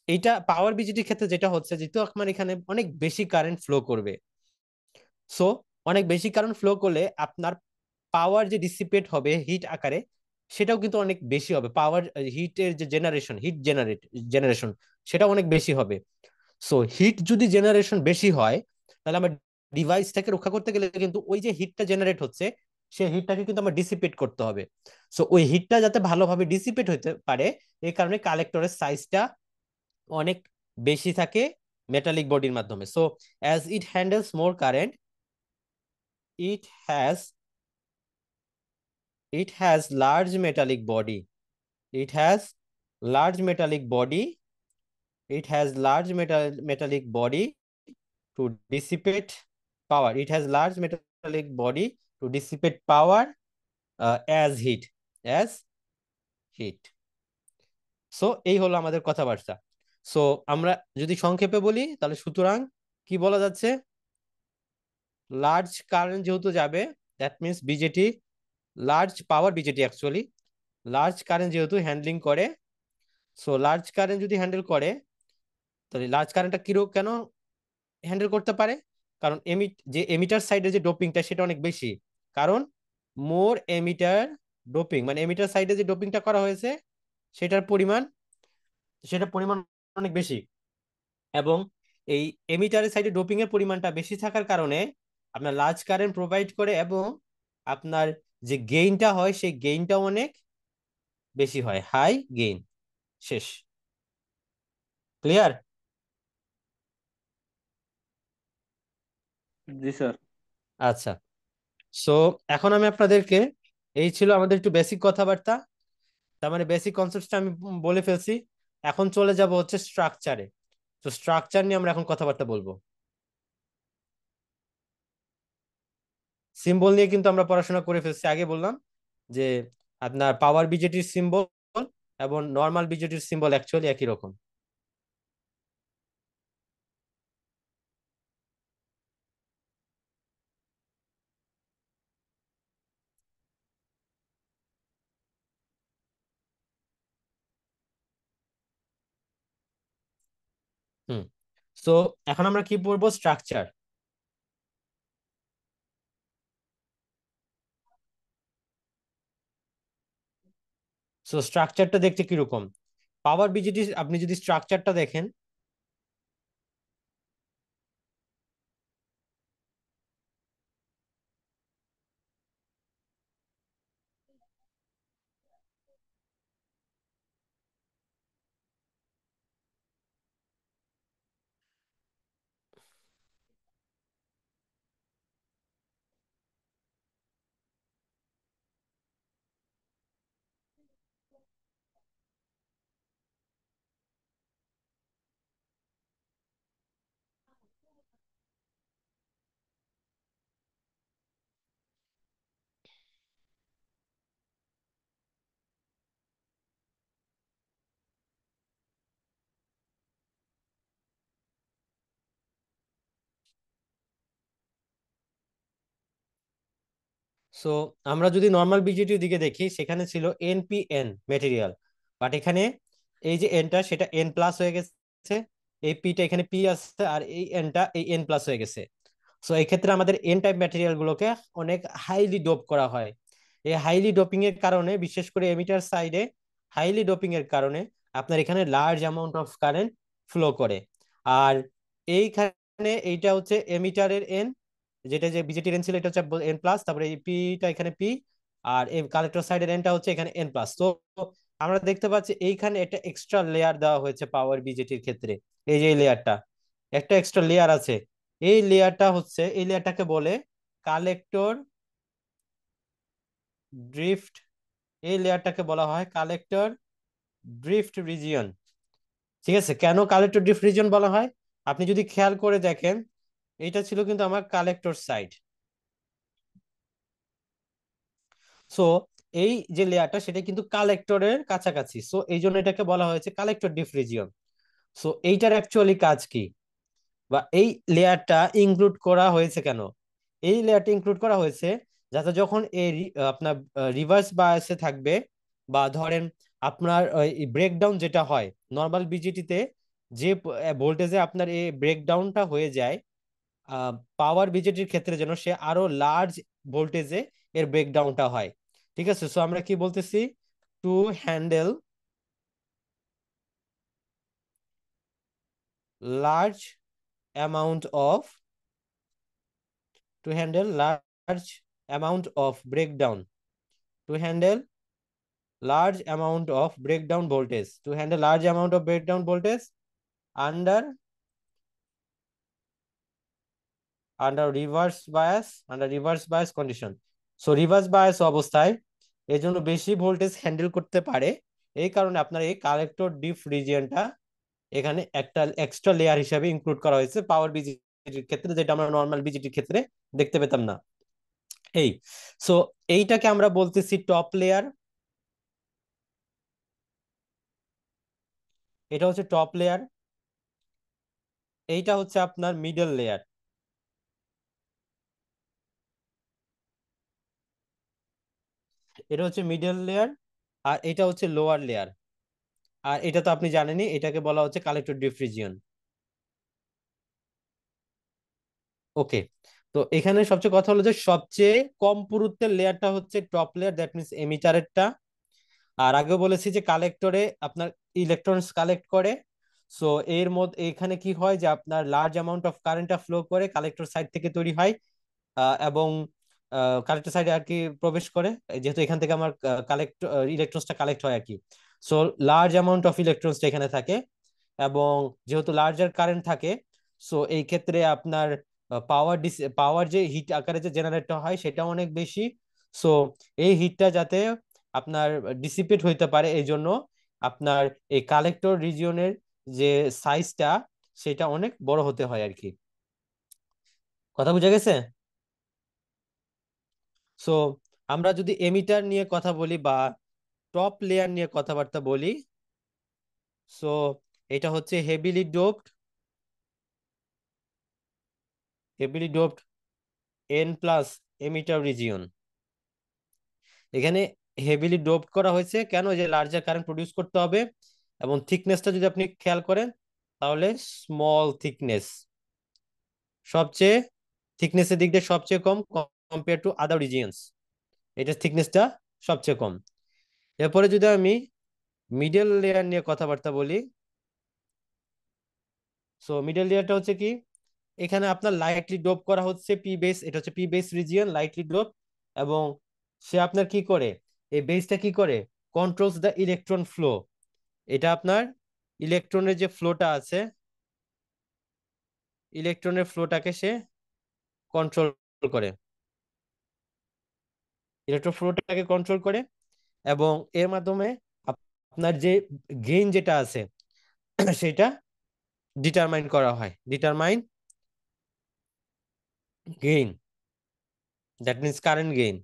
এইটা পাওয়ার বিজিটির ক্ষেত্রে যেটা হচ্ছে, যেহেতু আপনার এখানে অনেক বেশি কারেন্ট ফ্লো করবে, সো অনেক বেশি কারেন্ট ফ্লো করলে আপনার পাওয়ার যে ডিসিপেট হবে হিট আকারে, সেটাও কিন্তু অনেক বেশি হবে। পাওয়ার হিটের যে জেনারেশন, জেনারেশন, সেটা অনেক বেশি হবে। সো হিট যদি জেনারেশন বেশি হয়, তাহলে আমার ডিভাইসটাকে রক্ষা করতে গেলে কিন্তু ওই যে হিটটা জেনারেট হচ্ছে, সেই হিটটাকে কিন্তু আমার ডিসিপেট করতে হবে। সো ওই হিটটা যাতে ভালোভাবে ডিসিপেট হতে পারে, এই কারণে কালেক্টরের সাইজটা অনেক বেশি থাকে মেটালিক বডির মাধ্যমে। So as it handles more current, it has it has large metallic body, it has large metallic body, it has metallic body to dissipate power, it has large metallic metallic body to dissipate power as heat. So এই হলো আমাদের কথাবার্তা। So আমরা যদি সংক্ষেপে বলি তাহলে সুতরাং কি বলা যাচ্ছে, লার্জ কারেন্ট যেহেতু যাবে, that means BJD, large power BJD actually, large current যেহেতু হ্যান্ডলিং করে, সো লার্জ কারেন্ট যদি হ্যান্ডেল করে তাহলে লার্জ কারেন্টটা কেন হ্যান্ডেল করতে পারে, কারণ এমিটার সাইডে যে ডোপিংটা সেটা অনেক বেশি, কারণ মোর এমিটার ডোপিং, মানে এমিটার সাইডে যে ডোপিংটা করা হয়েছে সেটার পরিমাণ অনেক বেশি, এবং এই এমিটারের সাইডে ডোপিং এর পরিমাণটা বেশি থাকার কারণে আপনার লার্জ কারেন্ট প্রোভাইড করে, এবং আপনার যে গেইনটা হয় সেই গেইনটা অনেক বেশি হয়, হাই গেইন। শেষ। ক্লিয়ার? জি স্যার। আচ্ছা, সো এখন আমি আপনাদেরকে, এই ছিল আমাদের একটু বেসিক কথাবার্তা, তার মানে বেসিক কনসেপ্টটা আমি বলে ফেলছি। এখন চলে যাব হচ্ছে স্ট্রাকচারে। তো স্ট্রাকচার নিয়ে আমরা এখন কথাবার্তা বলবো। সিম্বল নিয়ে কিন্তু আমরা পড়াশোনা করে ফেলছি, আগে বললাম যে আপনার পাওয়ার বিজেটির সিম্বল এবং নর্মাল বিজেটির সিম্বল অ্যাকচুয়ালি একই রকম। হুম। সো এখন আমরা কি পড়বো, স্ট্রাকচার। সো স্ট্রাকচারটা দেখতে কিরকম, পাওয়ার বিজেটি আপনি যদি স্ট্রাকচারটা দেখেন, সো আমরা যদি নর্মাল বিজেটির দিকে দেখি, সেখানে ছিল এনপিএন মেটেরিয়াল, বাট এখানে এই যে এনটা সেটা এন প্লাস হয়ে গেছে, এই পিটা এখানে পি আছে, আর এই এনটা এই এন প্লাস হয়ে গেছে। সো এই ক্ষেত্রে আমাদের এন টাইপ ম্যাটেরিয়াল গুলোকে অনেক হাইলি ডোপ করা হয়। এই হাইলি ডোপিং এর কারণে, বিশেষ করে এমিটার সাইডে হাইলি ডোপিং এর কারণে আপনার এখানে large amount of current flow করে। আর এইখানে এইটা হচ্ছে এমিটারের এন, যেটা যে বিজেটির এন ছিল এটা হচ্ছে এন প্লাস, তারপরে এই পিটা এখানে পি, আর এই কালেক্টর সাইডের এনটা হচ্ছে এখানে এন প্লাস। তো আমরা দেখতে পাচ্ছি এইখানে একটা এক্সট্রা লেয়ার দেওয়া হয়েছে পাওয়ার বিজেটির ক্ষেত্রে, এই যে লেয়ারটা, একটা এক্সট্রা লেয়ার আছে। এই লেয়ারটা হচ্ছে, এই লেয়ারটাকে বলে কালেক্টর ড্রিফট, এই লেয়ারটাকে বলা হয় কালেক্টর ড্রিফট রিজিয়ন। ঠিক আছে, কেন কালেক্টর ড্রিফট রিজিয়ন বলা হয়, আপনি যদি খেয়াল করে দেখেন, এটা ছিল কিন্তু আমার কালেক্টর সাইড। সো এই যে লেয়ারটা সেটা কিন্তু কালেক্টরের কাছাকাছি, সো এই জন্য এটাকে বলা হয়েছে কালেক্টর ড্রিফট রিজিয়ন। সো এইটার অ্যাকচুয়ালি কাজ কি, বা এই লেয়ারটা ইনক্লুড করা হয়েছে কেন, এই লেয়ারটা ইনক্লুড করা হয়েছে যাতে যখন এই আপনার রিভার্স বায়াসে থাকবে, বা ধরেন আপনার ব্রেকডাউন যেটা হয় নর্মাল বিজিটিতে, যে ভোল্টেজে আপনার এই ব্রেকডাউনটা হয়ে যায়, পাওয়ার বিজেটির ক্ষেত্রে যেন সে আরো লার্জ ভোল্টেজে এর ব্রেকডাউনটা হয়। ঠিক আছে, সো আমরা কি বলতেছি, to handle large amount of, to handle large amount of breakdown, to handle large amount of breakdown voltage, to handle large amount of breakdown voltage under reverse bias condition. So reverse bias অবস্থায় এই জন্য বেশি voltage handle করতে পারে, এই কারণে আপনার এই কালেক্টর ডিপ রিজিয়নটা এখানে একটা এক্সট্রা লেয়ার হিসেবে ইনক্লুড করা হয়েছে পাওয়ার বিজিটির ক্ষেত্রে, যেটা আমরা নর্মাল বিজিটির ক্ষেত্রে দেখতে পেতাম না। এই সো এইটাকে আমরা বলতেছি টপ লেয়ার, এটা হচ্ছে টপ লেয়ার, এইটা হচ্ছে আপনার মিডল লেয়ার, এটা হচ্ছে মিডল লেয়ার, আর এটা হচ্ছে লোয়ার লেয়ার। আর এটা তো আপনি জানেনই, এটাকে বলা হচ্ছে কালেক্টর ডিফ্রিজিয়ন। ওকে, তো এখানে সবচেয়ে কথা হলো যে সবচেয়ে কম পুরুত্বের লেয়ারটা হচ্ছে টপ লেয়ার, দ্যাট মিনস এমিটারেরটা। আর আগে বলেছি যে কালেক্টরে আপনার ইলেকট্রনস কালেক্ট করে। সো এর মধ্যে এখানে কি হয় যে আপনার লার্জ অ্যামাউন্ট অফ কারেন্টটা ফ্লো করে কালেক্টর সাইড থেকে তৈরি হয়, এবং কালেক্টর সাইডে আর কি প্রবেশ করে, যেহেতু এখান থেকে আমার কালেক্ট ইলেকট্রনসটা কালেক্ট হয় আর কি। সো লার্জ অ্যামাউন্ট অফ ইলেকট্রনসটা এখানে থাকে, এবং যেহেতু লার্জার কারেন্ট থাকে, সো এই ক্ষেত্রে আপনার পাওয়ার যে হিট আকারে যে জেনারেটটা হয় সেটা অনেক বেশি। সো এই হিটটা যাতে আপনার ডিসিপেট হইতে পারে, এই জন্য আপনার এই কালেক্টর রিজিয়নের যে সাইজটা সেটা অনেক বড় হতে হয় আর কি। কথা বুঝা গেছে? সো আমরা যদি এমিটার নিয়ে কথা বলি বা টপ লেয়ার নিয়ে কথাবার্তা বলি, সো এটা হচ্ছে heavily doped N plus emitter region. এখানে হেভিলি ডোপ করা হয়েছে কেন, যে লার্জার কারেন্ট প্রডিউস করতে হবে, এবং থিকনেসটা যদি আপনি খেয়াল করেন তাহলে স্মল থিকনেস, সবচেয়ে থিকনেসের দিক দিয়ে সবচেয়ে কম কম্পেয়ার টু আদার রিজিয়নস, এটার থিকনেসটা সবচেয়ে কম। এরপরে যদি আমি মিডল লেয়ার নিয়ে কথাবার্তা বলি, সো মিডল লেয়ারটা হচ্ছে কি, এখানে আপনার লাইটলি ডোপ করা হচ্ছে পি বেস, এটা হচ্ছে P base region, lightly dope. এবং সে আপনার কি করে, এই বেসটা কি করে, কন্ট্রোলস দ্য ইলেকট্রন ফ্লো। এটা আপনার ইলেকট্রনের যে ফ্লোটা আছে, ইলেকট্রনের ফ্লোটাকে সে কন্ট্রোল করে, ইলেকট্রন ফ্লোটাকে কন্ট্রোল করে, এবং এর মাধ্যমে আপনার যে গেইন যেটা আছে সেটা ডিটারমাইন করা হয়, determine gain, that means current gain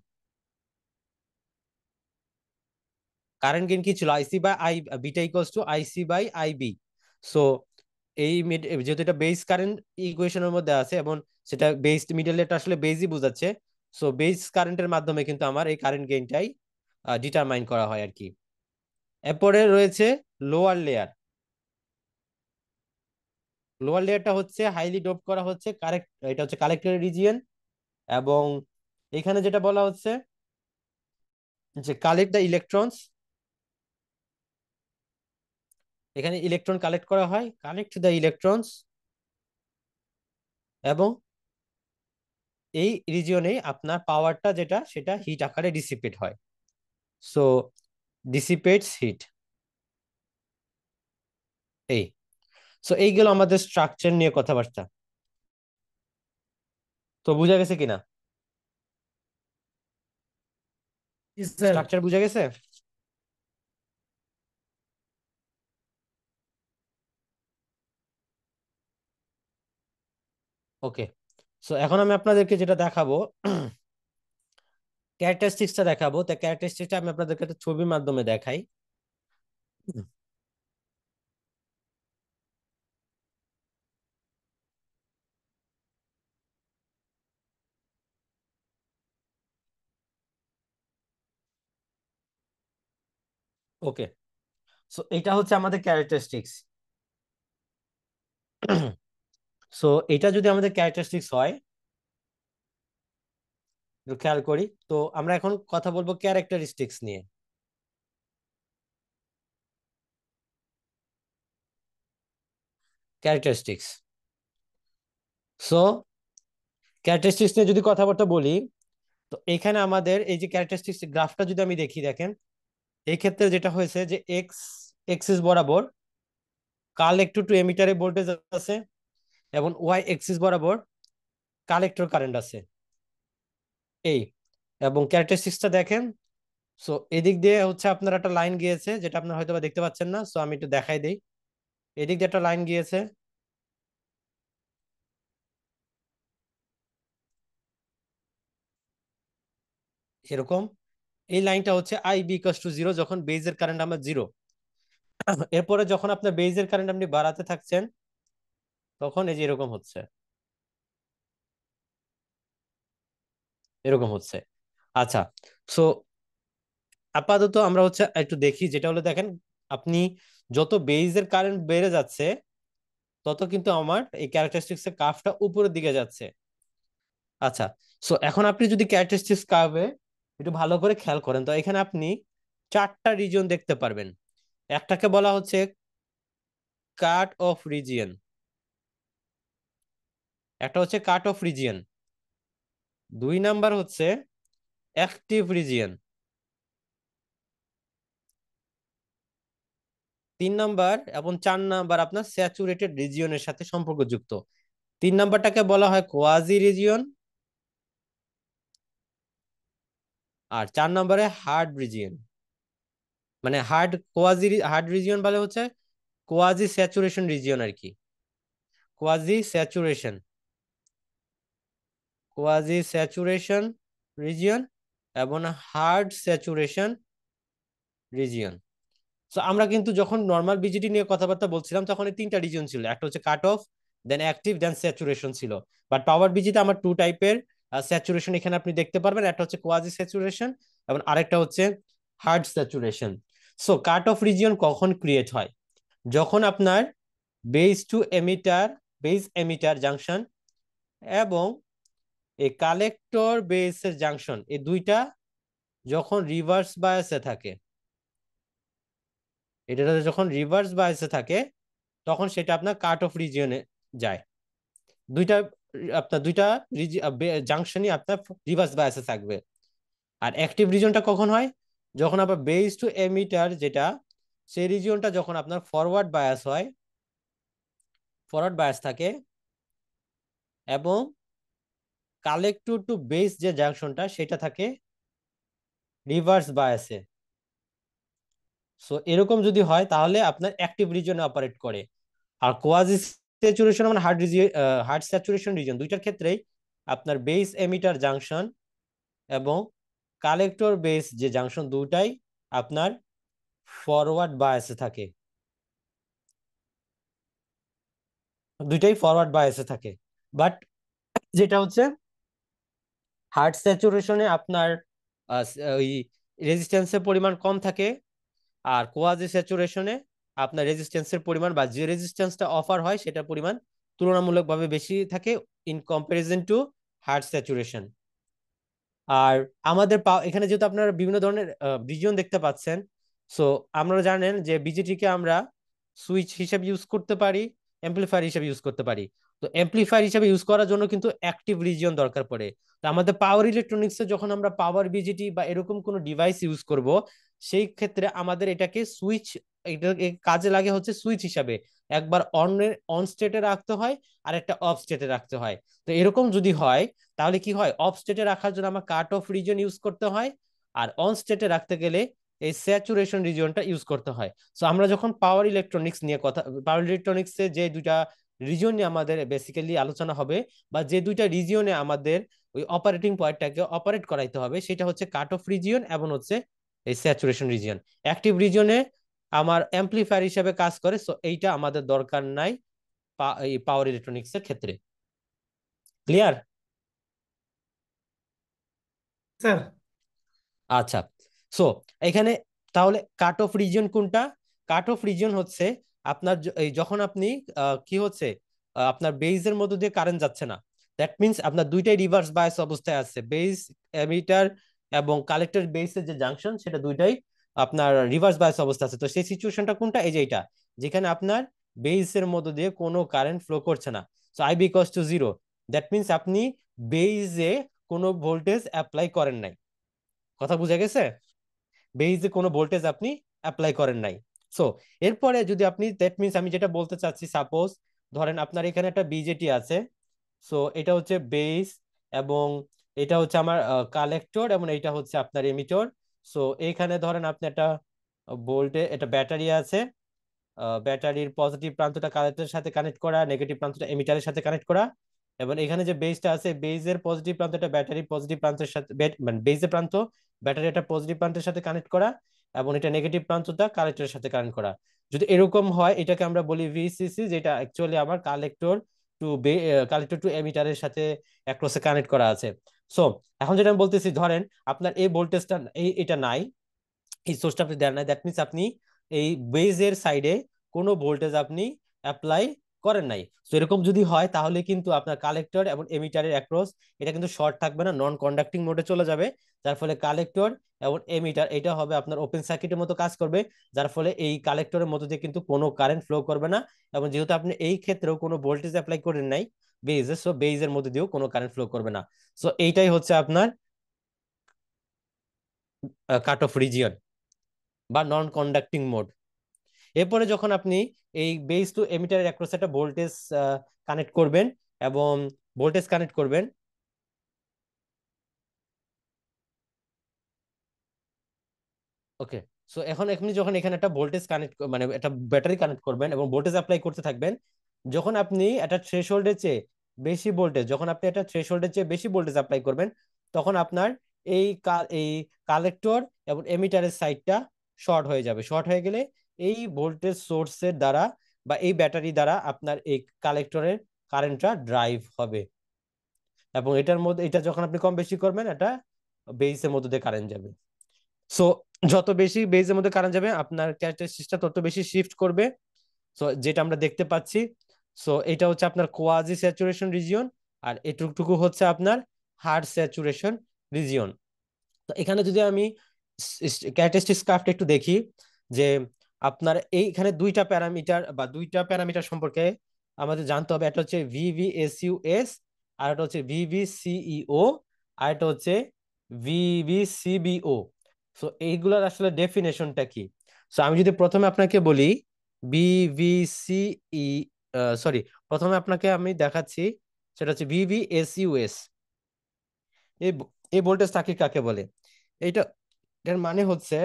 কি ছিল, IC by I, beta equals to IC by IB. So যেহেতু এটা বেস কারেন্ট ইকুয়েশনের মধ্যে আছে, এবং সেটা বেস মিডল এটা আসলে বেসই বোঝাচ্ছে, সো বেস কারেন্টের মাধ্যমে কিন্তু আমার এই কারেন্ট গেইনটাই ডিটারমাইন করা হয় আর কি। এরপরে রয়েছে লোয়ার লেয়ার। লোয়ার লেয়ারটা হচ্ছে হাইলি ডোপ করা হচ্ছে, কারেক্ট, এটা হচ্ছে কালেক্টর রিজিয়ন। এবং এখানে যেটা বলা হচ্ছে যে কালেক্ট দ্য ইলেকট্রনস, এখানে ইলেকট্রন কালেক্ট করা হয়, কালেক্ট দ্য ইলেকট্রনস, এবং এই রিজিয়নে আপনার পাওয়ারটা যেটা সেটা হিট আকারে ডিসিপেট হয়। So dissipates heat. এই সো এইগুলো আমাদের স্ট্রাকচার নিয়ে কথাবার্তা। তো বুঝা গেছে কিনা, জি স্যার। স্ট্রাকচার বুঝা গেছে? ওকে, সো এখন আমি আপনাদেরকে যেটা দেখাবো, ক্যারেক্টারিস্টিক্সটা দেখাবো। তো ক্যারেক্টারিস্টিক্সটা আমি আপনাদেরকে একটা ছবির মাধ্যমে দেখাই। ওকে, সো এটা হচ্ছে আমাদের ক্যারেক্টারিস্টিক্স। সো এটা যদি আমাদের ক্যারেক্টারিস্টিক্স হয়, একটু খেয়াল করি, তো আমরা এখন কথা বলবো ক্যারেক্টারিস্টিক্স নিয়ে। ক্যারেক্টারিস্টিক্স, সো ক্যারেক্টারিস্টিক্স নিয়ে যদি কথাবার্তা বলি, তো এখানে আমাদের এই যে ক্যারেক্টারিস্টিক্স গ্রাফটা যদি আমি দেখি, দেখেন এই ক্ষেত্রে যেটা হয়েছে যে এক্স এক্সিস বরাবর কালেক্টর টু এমিটারে ভোল্টেজ আছে, এবং ওয়াই এক্সিস বরাবর কালেক্টর কারেন্ট আছে এই। এবং ক্যারেক্টারিস্টিক্সটা দেখেন, সো এদিক দিয়ে হচ্ছে আপনার একটা লাইন গিয়েছে, যেটা আপনার হয়তো বা দেখতে পাচ্ছেন না, সো আমি একটু দেখাই দিই। এদিক দিয়ে একটা লাইন গিয়েছে, এরকম এই লাইনটা হচ্ছে আই বি ইকুয়ালস টু 0 যখন বেজের কারেন্ট আমার 0। এরপরে যখন আপনার বেজের কারেন্ট আপনি বাড়াতে থাকছেন তখন এই যে এরকম হচ্ছে, এরকম হচ্ছে। আচ্ছা, সো আপাতত আমরা হচ্ছে একটু দেখি, যেটা হলো দেখেন আপনি যত বেজের কারেন্ট বেড়ে যাচ্ছে তত কিন্তু আমার এই ক্যারেক্টারিস্টিক্স এর কার্ভটা উপরের দিকে যাচ্ছে। আচ্ছা, সো এখন আপনি যদি ক্যারেক্টারিস্টিক্স কার্ভে একটু ভালো করে খেয়াল করেন তো এখানে আপনি 4টা রিজন দেখতে পারবেন। একটাকে বলা হচ্ছে কাট অফ রিজিয়ন, একটা হচ্ছে কাট অফ রিজিয়ন, 2 নাম্বার হচ্ছে অ্যাক্টিভ রিজিয়ন, 3 নাম্বার এবং 4 নাম্বার আপনার স্যাচুরেটেড রিজিয়নের সাথে সম্পর্কযুক্ত। 3 নাম্বারটাকে বলা হয় কোয়াজি রিজিয়ন, আর 4 নম্বরে হার্ড রিজিয়ন। মানে হার্ড রিজিয়ন বলে হচ্ছে কোয়াজি স্যাচুরেশন রিজিয়ন আর কি, quasi saturation, quasi saturation region এবং হার্ড স্যাচুরেশন রিজিয়ন। সো আমরা কিন্তু যখন নর্মাল বিজিটি নিয়ে কথাবার্তা বলছিলাম তখন এই 3টা রিজিয়ন ছিল, একটা হচ্ছে কাট অফ, দেন অ্যাক্টিভ, দেন স্যাচুরেশন ছিল। বাট পাওয়ার বিজিতে আমার 2 টাইপের স্যাচুরেশন এখানে আপনি দেখতে পারবেন, একটা হচ্ছে কোয়াজি স্যাচুরেশন এবং আরেকটা হচ্ছে hard saturation. So cut off region কখন ক্রিয়েট হয়? যখন আপনার base two emitter, base emitter junction এবং এই কালেক্টর বেসের জাংশন, এই দুইটা যখন রিভার্স বায়াসে থাকে, এটা যখন রিভার্স বায়াসে থাকে তখন সেটা আপনার কাট অফ রিজিয়নে যায়। দুইটা আপনার দুইটা জাংশনই আপনার রিভার্স বায়াসে থাকবে। আর অ্যাক্টিভ রিজিয়নটা কখন হয়? যখন আপনার বেস টু এমিটার যেটা, সেই রিজিয়নটা যখন আপনার ফরওয়ার্ড বায়াস হয়, ফরওয়ার্ড বায়াস থাকে এবং কালেক্টর টু বেস যে জাংশনটা সেটা থাকে রিভার্স বায়াসে। সো এরকম যদি হয় তাহলে আপনার অ্যাক্টিভ রিজনে অপারেট করে। আর কোয়াজি স্যাচুরেশন মানে হার্ড স্যাচুরেশন রিজন, দুইটার ক্ষেত্রেই আপনার বেস এমিটার জাংশন এবং কালেক্টর বেস যে জাংশন দুটাই আপনার ফরওয়ার্ড বায়াসে থাকে, দুইটাই ফরওয়ার্ড বায়াসে থাকে। বাট যেটা হচ্ছে হার্ড স্যাচুরেশনে আপনার ওই রেজিস্ট্যান্সের পরিমাণ কম থাকে, আর কোয়াজি স্যাচুরেশনে আপনার রেজিস্ট্যান্সের পরিমাণ বা যে রেজিস্ট্যান্সটা অফার হয় সেটার পরিমাণ তুলনামূলকভাবে বেশি থাকে in comparison to hard saturation. আর আমাদের এখানে যেহেতু আপনারা বিভিন্ন ধরনের রিজিয়ন দেখতে পাচ্ছেন, সো আপনারা জানেন যে বিজেটিকে আমরা সুইচ হিসেবে ইউজ করতে পারি, অ্যাম্পলিফায়ার হিসেবে ইউজ করতে পারি। তো অ্যাম্পলিফায়ার হিসেবে ইউজ করার জন্য কিন্তু অ্যাক্টিভ রিজিয়ন দরকার পড়ে। তো আমাদের পাওয়ার ইলেকট্রনিক্সে যখন আমরা পাওয়ার বিজিটি বা এরকম কোনো ডিভাইস ইউজ করব, সেই ক্ষেত্রে আমাদের এটাকে সুইচ, এটা কাজে লাগে হচ্ছে সুইচ হিসাবে, একবার অন স্টেটে রাখতে হয় আর একটা অফ স্টেটে রাখতে হয়। তো এরকম যদি হয় তাহলে কি হয়, অফ স্টেটে রাখার জন্য আমার কাট অফ রিজন ইউজ করতে হয়, আর অন স্টেটে রাখতে গেলে এই স্যাচুরেশন রিজিয়নটা ইউজ করতে হয়। সো আমরা যখন পাওয়ার ইলেকট্রনিক্স নিয়ে কথা, পাওয়ার ইলেকট্রনিক্সে যে দুইটা রিজন নিয়ে আমাদের বেসিক্যালি আলোচনা হবে, বা যে দুইটা রিজিয়নে আমাদের ওই অপারেটিং পয়েন্টটাকে অপারেট করাইতে হবে, সেটা হচ্ছে কাট অফ রিজিয়ন এবং হচ্ছে এই স্যাচুরেশন রিজিয়ন। অ্যাক্টিভ রিজিয়নে আমার অ্যাম্পলিফায়ার হিসেবে কাজ করে, সো এইটা আমাদের দরকার নাই এই পাওয়ার ইলেকট্রনিক্স এর ক্ষেত্রে। ক্লিয়ার? স্যার। আচ্ছা, সো এখানে তাহলে কাট অফ রিজিয়ন কোনটা? কাট অফ রিজিয়ন হচ্ছে আপনার এই যখন আপনি কি হচ্ছে, আপনার বেজের মধ্যে দিয়ে কারেন্ট যাচ্ছে না, দ্যাট মিন্স আপনার দুইটাই রিভার্স বায়াস অবস্থায় আছে, বেজ এমিটার এবং কালেক্টর বেসের যে জাংশন সেটা দুইটাই আপনার রিভার্স বায়াস অবস্থা আছে। তো সেই সিচুয়েশনটা কোনটা? এই যে এটা, যেখানে আপনার বেসের মধ্যে দিয়ে কোনো কারেন্ট ফ্লো করছে না। So I B equals to 0, that means আপনি বেজে কোনো ভোল্টেজ অ্যাপ্লাই করেন নাই। কথা বুঝা গেছে? বেইজে কোনো ভোল্টেজ আপনি অ্যাপ্লাই করেন নাই। সো এরপরে যদি আপনি, দ্যাট মিনস আমি যেটা বলতে চাচ্ছি, সাপোজ ধরেন আপনার এখানে একটা বিজেটি আছে, সো এটা হচ্ছে বেস এবং এটা হচ্ছে আমার কালেক্টর এবং এটা হচ্ছে আপনার এমিটর। সো এইখানে ধরেন আপনি একটা এটা ব্যাটারি আছে, ব্যাটারির পজিটিভ প্রান্তটা কালেক্টরের সাথে কানেক্ট করা, নেগেটিভ প্রান্তটা এমিটারের সাথে কানেক্ট করা, এবং এখানে যে বেজটা আছে, বেজের পজিটিভ প্রান্তটা ব্যাটারি পজিটিভ প্রান্তের সাথে মানে বেজের প্রান্ত ব্যাটারি একটা পজিটিভ প্রান্তের সাথে কানেক্ট করা, এবং এটা নেগেটিভ প্রান্তটা কালেক্টরের সাথে কানেক্ট করা। যদি এরকম হয় এটাকে আমরা বলি ভিসিসি, যেটা অ্যাকচুয়ালি আমার টু কালেক্টর টু এমিটারের সাথে অ্যাক্রসে কানেক্ট করা আছে। সো এখন যেটা আমি বলতেছি, ধরেন আপনার এই ভোল্টেজটা এটা নাই, এই সোর্সটা আপনি দেন নাই, দ্যাট মিনস আপনি এই বেজের সাইডে কোনো ভোল্টেজ আপনি অ্যাপ্লাই করেন নাই। তো এরকম যদি হয় তাহলে কিন্তু আপনার কালেক্টর এবং এমিটারের অ্যাক্রস এটা কিন্তু শর্ট থাকবে না, নন কন্ডাক্টিং মোডে চলে যাবে, যার ফলে কালেক্টর এবং এমিটার এটা হবে আপনার ওপেন সার্কিটের মতো কাজ করবে, যার ফলে এই কালেক্টরের মধ্যে দিয়ে কিন্তু কোনো কারেন্ট ফ্লো করবে না। এবং যেহেতু আপনি এই ক্ষেত্রেও কোনো ভোল্টেজ অ্যাপ্লাই করেন নাই বেজে, সো বেজের মধ্যে দিয়েও কোনো কারেন্ট ফ্লো করবে না। সো এইটাই হচ্ছে আপনার কাট অফ রিজিয়ন বা নন কন্ডাক্টিং মোড। এরপরে যখন আপনি এই বেস টু এমিটারের অ্যাক্রস একটা ভোল্টেজ কানেক্ট করবেন এবং ভোল্টেজ কানেক্ট করবেন, ওকে। সো এখন আপনি যখন এখানে একটা ভোল্টেজ কানেক্ট মানে একটা ব্যাটারি কানেক্ট করবেন এবং ভোল্টেজ অ্যাপ্লাই করতে থাকবেন, যখন আপনি একটা থ্রেশহোল্ডের চেয়ে বেশি ভোল্টেজ, যখন আপনি একটা থ্রেশহোল্ডের চেয়ে বেশি ভোল্টেজ অ্যাপ্লাই করবেন, তখন আপনার এই কালেক্টর এবং এমিটারের সাইডটা শর্ট হয়ে যাবে। শর্ট হয়ে গেলে এই ভোল্টেজ সোর্সের দ্বারা বা এই ব্যাটারি দ্বারা আপনার এই কালেক্টরের কারেন্টটা ড্রাইভ হবে, এবং এটার মধ্যে এটা যখন আপনি কম বেশি করবেন এটা বেসের মধ্যে দিয়ে কারেন্ট যাবে। সো যত বেশি বেজের মধ্যে কারেন্ট যাবে আপনার ক্যারেক্টারিস্টিক্সটা তত বেশি শিফট করবে। সো যেটা আমরা দেখতে পাচ্ছি, সো এটা হচ্ছে আপনার কোয়াজি স্যাচুরেশন রিজিয়ন, আর এটুকটুকু হচ্ছে আপনার হার্ড স্যাচুরেশন রিজিয়ন। তো এখানে যদি আমি ক্যারেক্টারিস্টিক্স গ্রাফটা একটু দেখি, যে আপনার এইখানে দুইটা প্যারামিটার সম্পর্কে আমাদের জানতে হবে। একটা হচ্ছে ভিভিএসইউএস, আর একটা হচ্ছে ভিভিসিইও, আর একটা হচ্ছে ভিভিসিবিও। সো এইগুলোর আসলে ডেফিনেশনটা কি? সো আমি যদি প্রথমে আপনাকে বলি বিভিসিই, সরি, প্রথমে আপনাকে আমি দেখাচ্ছি, সেটা হচ্ছে ভিভিএসইউএস। এই এই ভোল্টেজ তাকে কাকে বলে? এইটা এর মানে হচ্ছে,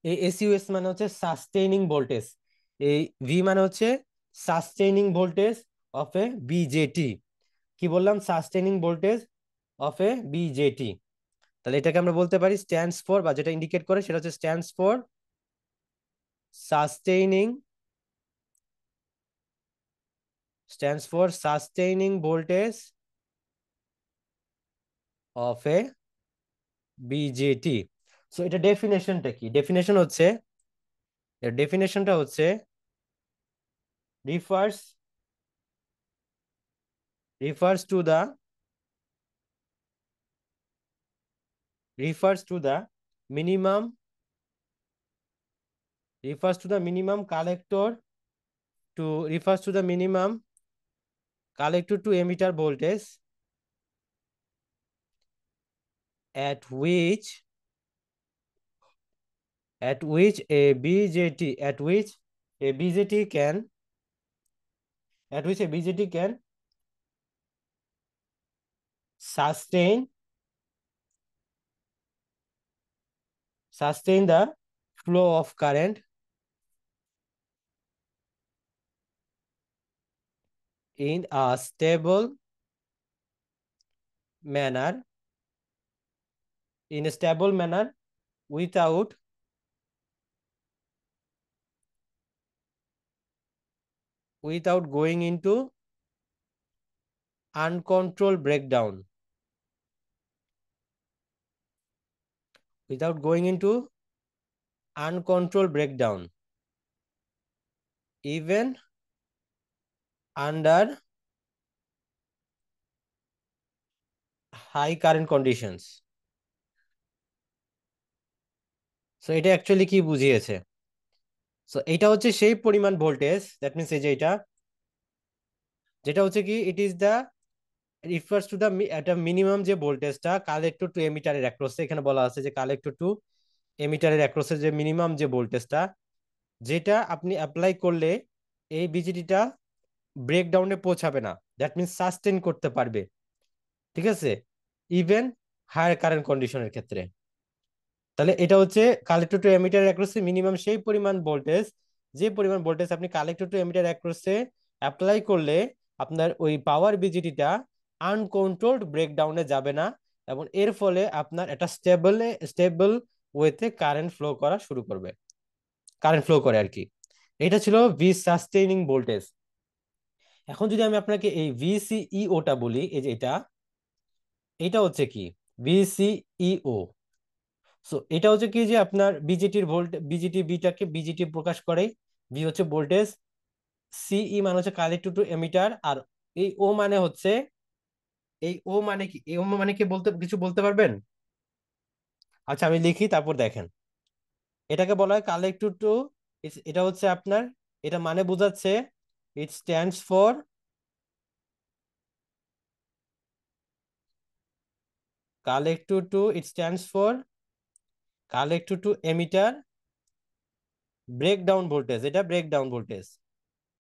এই এসইউএস মানে হচ্ছে সাস্টেইনিং ভোল্টেজ, এই ভি মানে হচ্ছে sustaining voltage of A BJD. কি বললাম? Sustaining voltage of A BJD. তাহলে এটাকে আমরা বলতে পারি স্ট্যান্ডস ফর, বা যেটা ইন্ডিকেট করে সেটা হচ্ছে stands for sustaining, voltage of A BJD. So এটা ডেফিনেশনটা কি? ডেফিনেশনটা হচ্ছে refers to the minimum collector to emitter voltage at which a BJT can sustain the flow of current in a stable manner without going into uncontrolled breakdown, even under high current conditions. So এটা actually কি বুঝিয়েছে? So এটা হচ্ছে সেই পরিমাণ voltage, that means এই যে যেটা হচ্ছে কি, it is the refers to the একটা মিনিমাম যে ভোল্টেজটা কালেক্টর টু এমিটারের অ্যাক্রসে, এখানে বলা আছে যে কালেক্টর টু এমিটারের অ্যাক্রসে যে মিনিমাম যে ভোল্টেজটা, যেটা আপনি অ্যাপ্লাই করলে এই বিজিটিটা ব্রেকডাউনে পৌঁছাবে না, দ্যাট মিনস সাস্টেন করতে পারবে, ঠিক আছে, ইভেন হায়ার কারেন্ট কন্ডিশনের ক্ষেত্রে। তাহলে এটা হচ্ছে কালেক্টর টু এমিটার অ্যাক্রসে মিনিমাম সেই পরিমাণ ভোল্টেজ, যে পরিমাণ ভোল্টেজ আপনি কালেক্টর টু এমিটার অ্যাক্রসে অ্যাপ্লাই করলে আপনার ওই পাওয়ার বিজিটিটা আনকন্ট্রোলড ব্রেকডাউনে যাবে না, এবং এর ফলে আপনার একটা স্টেবল ওয়েতে কারেন্ট ফ্লো করা শুরু করবে, কারেন্ট ফ্লো করে আর কি। এটা ছিল ভি সাস্টেইনিং ভোল্টেজ। এখন যদি আমি আপনাকে এই ভিসিইওটা বলি, এই যে এটা হচ্ছে কি ভিসিইও। সো এটা হচ্ছে কি যে আপনার বিজেটির বিজেটি বিটাকে বিজেটি প্রকাশ করে। ভি হচ্ছে ভোল্টেজ, সিই মানে হচ্ছে কালেক্টর টু এমিটার, আর এই ও মানে হচ্ছে, এই ও মানে কি, এই ও মানে কি বলতে কিছু বলতে পারবেন? আচ্ছা আমি লিখি তারপর দেখেন। এটাকে বলা হয় কালেক্টর টু, এটা হচ্ছে আপনার, এটা মানে বোঝাচ্ছে it stands for, collector to it stands for collector to emitter breakdown voltage, এটা breakdown voltage,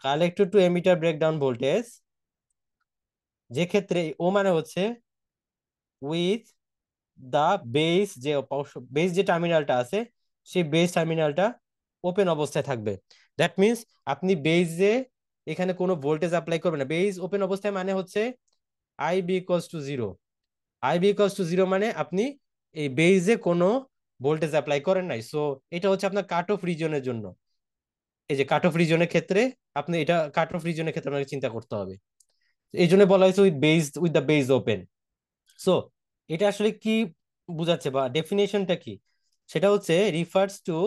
collector to emitter breakdown voltage, যে ক্ষেত্রে ও মানে হচ্ছে উইথ দা বেস, যে বেস যে টার্মিনালটা আছে সেই বেস টার্মিনালটা ওপেন অবস্থায় থাকবে। দ্যাট মিনস আপনি বেসে এখানে কোনো ভোল্টেজ অ্যাপ্লাই করবেন না। বেস ওপেন অবস্থায় মানে হচ্ছে I B equals to zero. I B equals to zero মানে আপনি এই বেসে কোনো ভোল্টেজ অ্যাপ্লাই করেন নাই। সো এটা হচ্ছে আপনার কাট অফ রিজনের জন্য। এই যে কাট অফ রিজনের ক্ষেত্রে আপনি এটা, কাট অফ রিজনের ক্ষেত্রে আপনাকে চিন্তা করতে হবে। এই জন্য বলা হয়েছে with the base open. So এটা আসলে কি বুঝাচ্ছে বা ডেফিনেশনটা কি? সেটা হচ্ছে রিফার্স টু,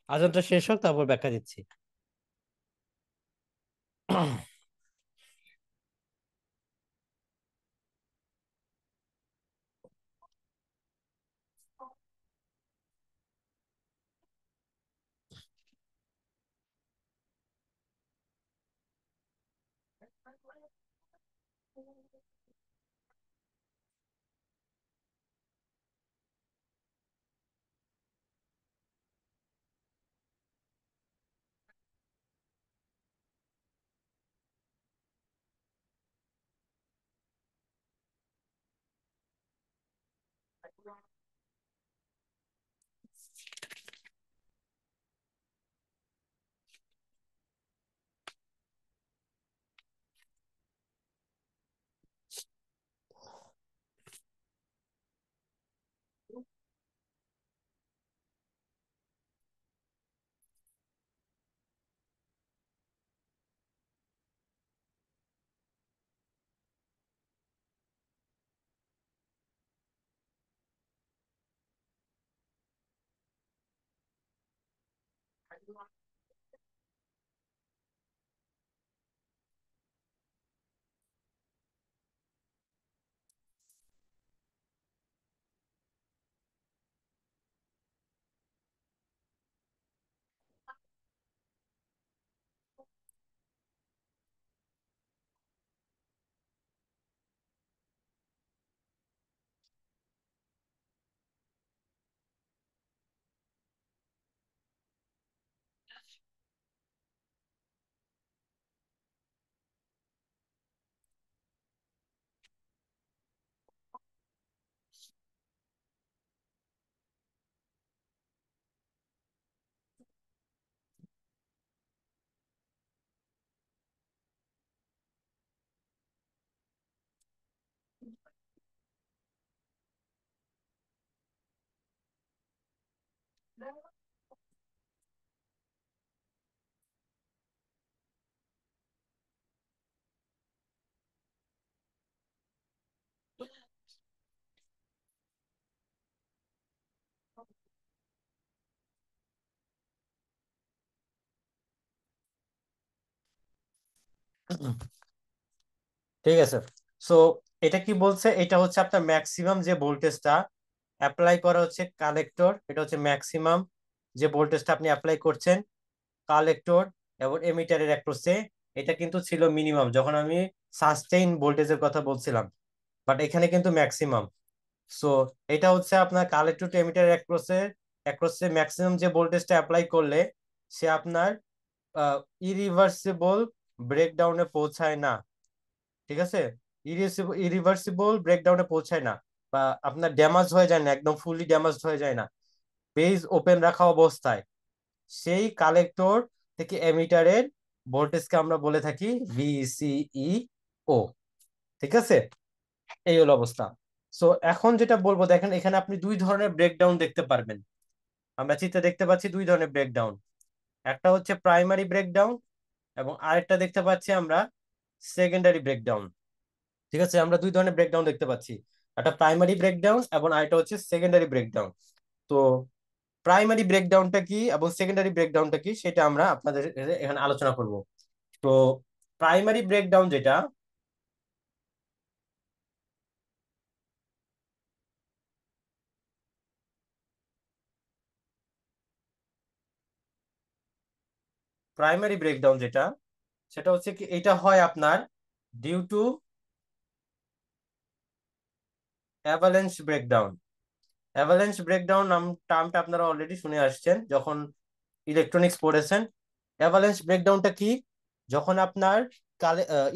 আজানটা শেষ হোক তারপর ব্যাখ্যা দিচ্ছি। ঠিক আছে। সো এটা কি বলছে, এটা হচ্ছে আপনার ম্যাক্সিমাম যে ভোল্টেজটা অ্যাপ্লাই করা হচ্ছে কালেক্টর, এটা হচ্ছে ম্যাক্সিমাম যে ভোল্টেজটা আপনি অ্যাপ্লাই করছেন কালেক্টর এবং এমিটারের অ্যাক্রসে, এটা কিন্তু ছিল মিনিমাম যখন আমি সাস্টেইন ভোল্টেজের কথা বলছিলাম, বাট এখানে কিন্তু ম্যাক্সিমাম। সো এটা হচ্ছে আপনার কালেক্টর টু এমিটারের অ্যাক্রসে অ্যাক্রসে ম্যাক্সিমাম যে ভোল্টেজটা অ্যাপ্লাই করলে সে আপনার ইরিভার্সিবল ব্রেকডাউনে পৌঁছায় না। ঠিক আছে, ইরিভার্সিবল ব্রেকডাউনে পৌঁছায় না, বা আপনার ড্যামেজ হয়ে যায় না, একদম ফুলি ড্যামেজ হয়ে যায় না, বেজ ওপেন রাখা অবস্থায় সেই কালেক্টর থেকে এমিটারের ভোল্টেজকে আমরা বলে থাকি ভিসিই ও। ঠিক আছে, এই হলো অবস্থা। সো এখন যেটা বলবো, দেখেন এখানে আপনি দুই ধরনের ব্রেকডাউন দেখতে পারবেন। আমরা চিত্রে দেখতে পাচ্ছি দুই ধরনের ব্রেকডাউন, একটা হচ্ছে প্রাইমারি ব্রেকডাউন এবং আরেকটা দেখতে পাচ্ছি আমরা সেকেন্ডারি ব্রেকডাউন। ঠিক আছে, আমরা দুই ধরনের ব্রেকডাউন দেখতে পাচ্ছি, একটা প্রাইমারি ব্রেকডাউন এবং আরেকটা হচ্ছে সেকেন্ডারি ব্রেকডাউন। তো প্রাইমারি ব্রেকডাউনটা কি এবং সেকেন্ডারি ব্রেকডাউনটা কি সেটা আমরা আপনাদের এখানে আলোচনা করব। তো প্রাইমারি ব্রেকডাউন যেটা, প্রাইমারি ব্রেকডাউন যেটা, সেটা হচ্ছে কি, এটা হয় আপনার due to avalanche breakdown. Avalanche breakdown নাম টার্মটা আপনারা অলরেডি শুনে আসছেন যখন ইলেকট্রনিক্স পড়েছেন। অ্যাভালাঞ্চ ব্রেকডাউনটা কি, যখন আপনার